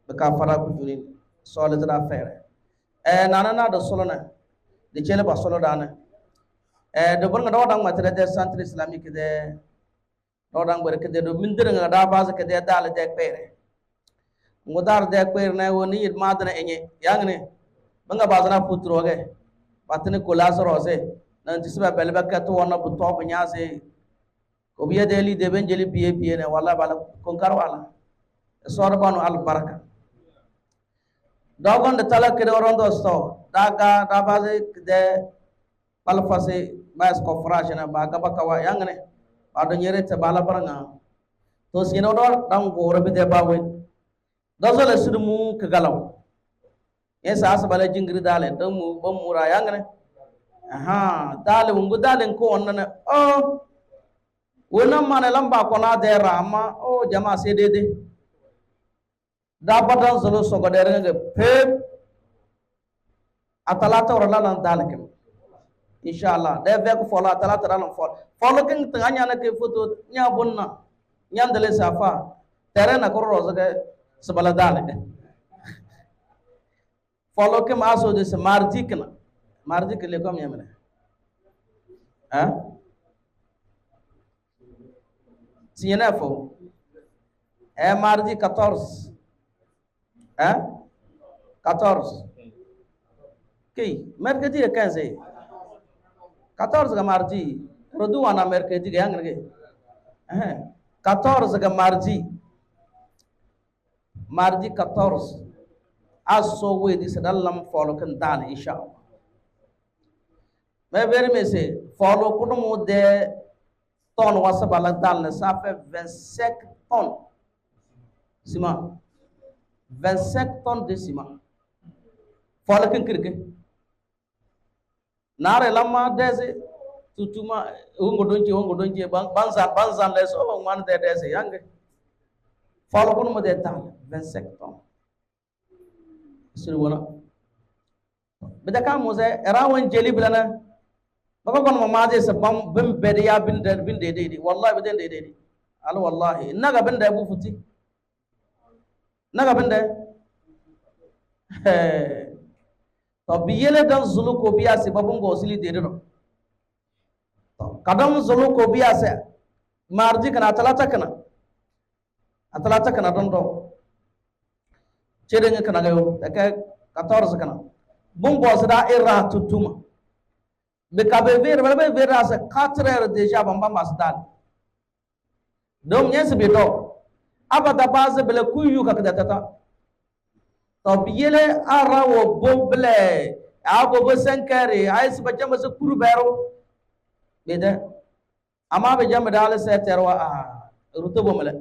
B: be ka fara ku juri solo da fere nana da solo na de chele ba solo dana de bon nga do dang matre de centre islamique de do dang ber ke de do mindir nga da base ke de dal de pere ngodar de pere na woni yid madana enye yangne banga bazana putro ge patne kolas rose nan tisba belba ka to wona bu to nya se ko biya deli de ben jeli piye ne wala bala kon kar wala sorbanu al baraka dogon de tala ke rondo sto daga da base de palfase bas ko frage na ba gaba kawa yangne ba do nyere te bala baranga to sino do dam go robi de bawe dozole sudumu ke galaw esa asbala jingri dale dam mu bam mura yangne aha dale ngu dale ko onnana o wona mane lamba ko na de rama o jama se de da badan zolo so godere nge pep atalata orala lan dale ke inshallah de ve ko fola atalata ran folo king tanya na ke foto nya bonna nyandale safa tere na ko roza ke sebala dale ke folo ke maso de se mardi ke le kom yemene hein siena fo mardi 14 hein 14 ki mercredi 15 14 ga mardi rodu wana mercredi ga yangne 14 ga mardi 14 aso we dis dalam follow kan dal inshallah me ver me se follow kudumu de ton wasa bala dal ne ça fait 25 tonnes ciment 25 tonnes de ciment follow kan kirke nare lamma dese tutuma hongo donji banzan les o man de dese yange follow kudumu de dal 25 tonnes sur wala bida ka mo se rawan jeli bilana baba kon mo maade se bam bim bede ya bin de wallahi biden de al wallahi naga bin de bu futi naga bin de to biyele dan zulu ko biya se babun go sili de do kadam zulu ko biya se marji kana atalata kana don do cedenge kana gayo eke 14 kana bon boss da irra tutuma be kabe ver asa 4 heures déjà bamba masdal dom nyes be do abada base bele kuyu ka tata to biyele ara wo bomble abo bo sankare ais ba jama se kuru bero be de ama be jama dal se terwa rutubo mele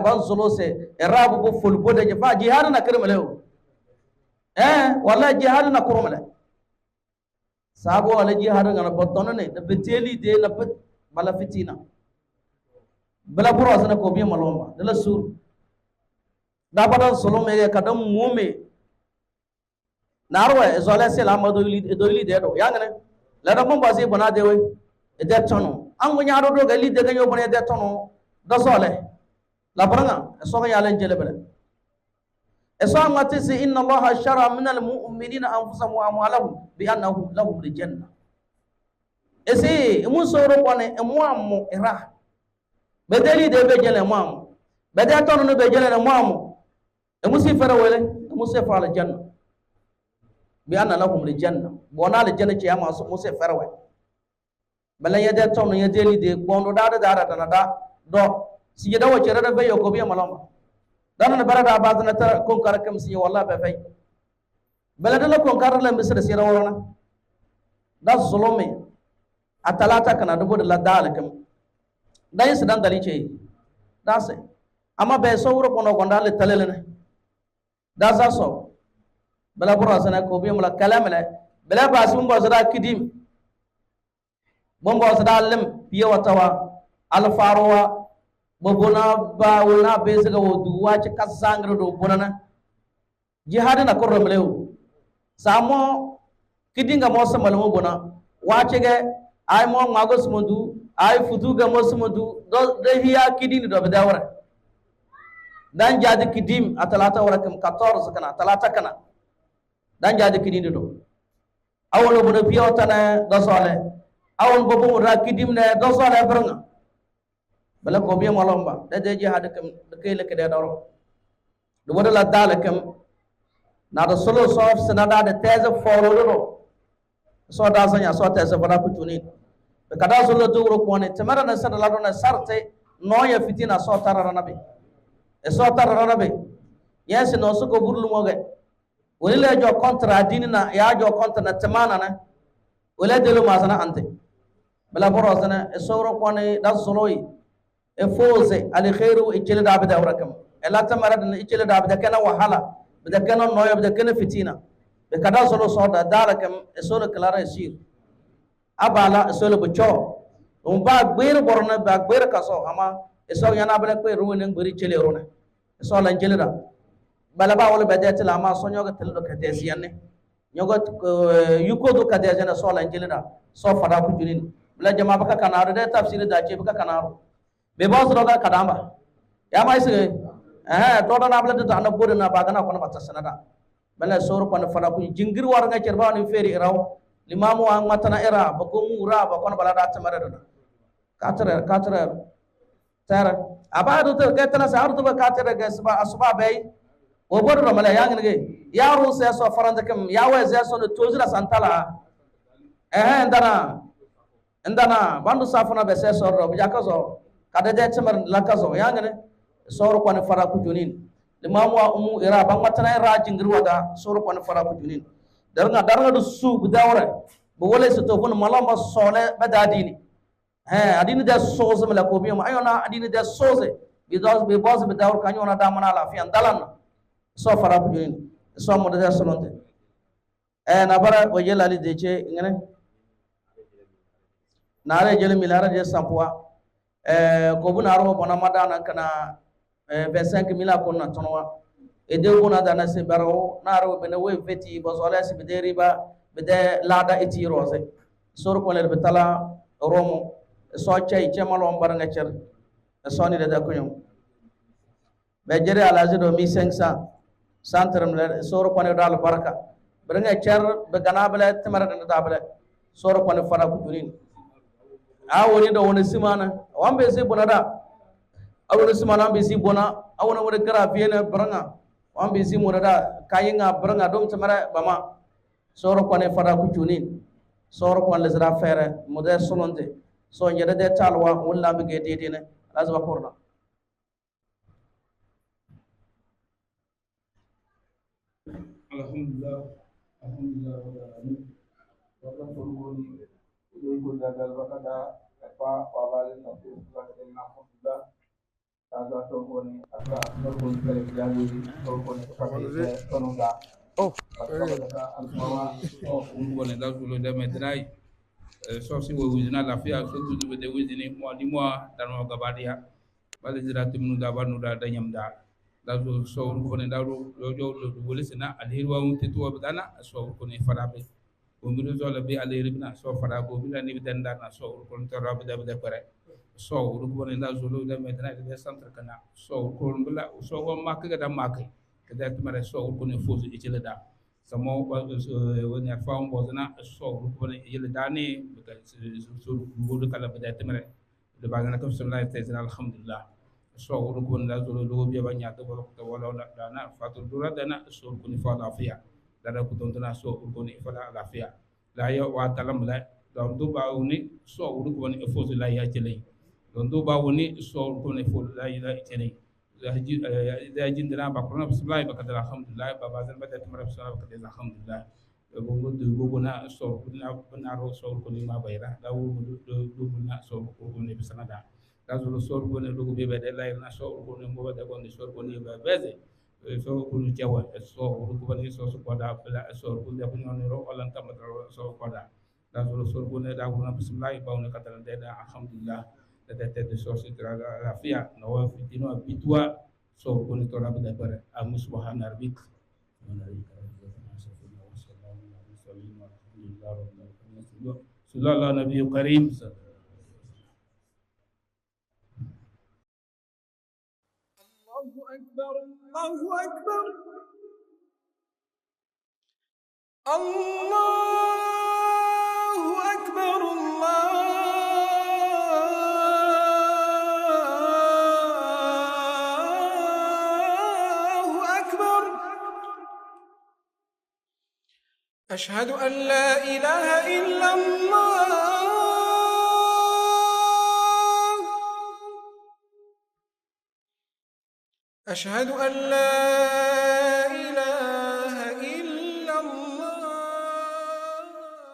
B: ban solo se rabu bo ful bo de fa jihad na kirmale wallahi jihad na kurmale sabo wala jihad ngana botono ne de beteli de na bala fitina bala buro asana ko bi malomba de la sur da badan solo me kadam mume narwa ezole se la mado li de do yangane la da bomba se bona de we de tono an gunya do ga li de ganyo bona de tono do sole la baranga so ga yalen jele bele eso amati si inna allaha shara min al mu'minina anfusahum wa amwalahum bi annahum lahum al janna esi mu soro bone mu amu ira bedeli de be jele mu amu bede tonu no be jele mu amu mu si fara wele mu se fara al janna bi anna lahum al janna bona al janna ci ama mu se fara wele bala yede tonu yedeli de bondo da da do si jeda wo cere da fe yo ko biya malama dan na barada bazana ta kon karakam si wallahi be fay bala dala kon karala misra sira worona da zulumi atalata kana do la dalakum dayin sidan dali ce dase amma be sawro kono gonda le talelene dasa so bala bura sana ko bi mala kalamale bala basum bo zada kidim bombo zada lim piye watawa al farowa bobona ba wona be zaga wodu wace kasangro do bonana jihad na korro melew samo kidinga mo samal mo bona wace ge ay mo mago sumundu ay futu ga mo sumundu do de hiya kidini do be dawra dan jadi kidim atalata warakam 14 kana atalata kana dan jadi kidini do awolo bodo piyotana do sole awon bobo ra kidim ne do sole branga bala ko biya malomba da de jihad kam de kele ke de doro do wala dalakam na do solo sof sanada de teze follow do so da sanya so teze bana kutuni be kada solo duro ko ne tamara na sada lado na sarte no ya fitina so tarara nabi e so tarara nabi yes no so ko burlu moge wala jo kontra dini na ya jo kontra na tamana na wala delu masana ante bala boro sana e so ro ko ne da soloi e fose ali khairu e jele da bada warakam e la tamara na e jele da bada kana wahala bada kana no ya bada kana fitina be kada solo so da dalakam e so clara e sir abala e so le bocho ba gber borna ba gber kaso ama e so yana bala ko ruwen ngori jele rona e so lan jele da bala ba wala bada tela ama so nyoga tel do kadesi yanne nyoga yuko do kadesi na so lan jele da so fada ku junin bala jama baka kanaru de tafsir da ce baka kanaru be boss roga kadamba ya mai se to na bala ta na bodo na bagana kono batasana da bala sor kono fada ku jingir war nga cerba ni feri raw limamu ang matana era ba ko mura ba kono bala da tamara da katra tara abadu to ketana sa ardu ba katra ga asba bay o bodo mala yang nge ya ru se so faranda kam ya wa se so no tozira santala ndana bandu safuna be se so ro bi jakazo kada de chamar lakazo yangane soro ko ne fara ku junin limamu wa umu ira bang matana ra jingir wada soro ko ne fara ku junin darga du su budawra bo wala so to kun malama sole badadini adini de soze mala ko biya ayona adini de soze bi boz bi dawr kanyo na damana la fi andalan so fara ku junin so mo de sononte na bara o yela ali de che ngene nare jele milara de sampwa ko buna ro bona madana kana 25 mila konna tonwa e de bona dana se baro naro bene we veti bo sola se be riba be de lada eti rose sor ko le betala romo so chay chemalo mbar nga cer so ni de da ko nyum be jere ala do 1500 santram le sor ko ne dal baraka brenga cer be ganabele tamara de dabele sor ko ne fara ku dunin awoni do woni simana wambe si bona da awoni simana ambe si bona awona wona gara fiena branga wambe si mona da kayinga branga dom tamara bama soro ko ne fara ku tunin soro ko le zra fere moder solonde so nyede de talwa wala be ge dede ne azwa korna
E: alhamdulillah Ibu gagal bakada apa wabali satu bulan dengan alhamdulillah ada tongkoni ada tongkoni kerjaan tongkoni kepada tonga boleh dah dulu dah medrai sosi wujudnya lafia sosi tu bede wujudnya mua di mua dan mau kabadia balik jerat menu dabar nuda ada nyamda lalu so boleh dah lo boleh sena alhirwa untuk tu abdana so boleh farabe Umur zola bi alayri bina so fara go bila ni danda na so ko to rabu da pare so ru ko ne la zolo da medna de centre kana so ko bila so go mak ga da mak ke da tumare so ko ne fozu e cele da samo woni faam bo na so ko ne yele da ni ka so go do kala da tumare de ba na ko sallallahu alaihi wasallam alhamdulillah so ru ko la zolo do bi ba nya to wala da na fatul dura da na so ko ni fa lafiya dada ku tontona so ko ni fala lafiya la ya wa talam la don do ba woni so wuru ko ni fo la ya jele don do ba woni so ko ni fo la ya jele da jindira ba ko na bismillah ba kadara alhamdulillah ba bazan ba da tamara bismillah ba kadara alhamdulillah bongo du buguna so na ro so ko ni ma bayra da wu du na so ko ni bisanada da so so ko ne du be de la na so ko ni mo de ko ni so ko ni be beze so ko ni jawa so ko ni so ko da la so ko de ko ni ro olan tam so ko da so ko ne da ko na bismillah ba on ka de da alhamdulillah de so si tra la fia no wa fitino abitwa so ko ni to rabbi da bare am subhana rabbik صلى الله نبي كريم
A: الله أكبر الله أكبر الله أكبر الله أكبر أشهد أن لا إله إلا الله أشهد أن لا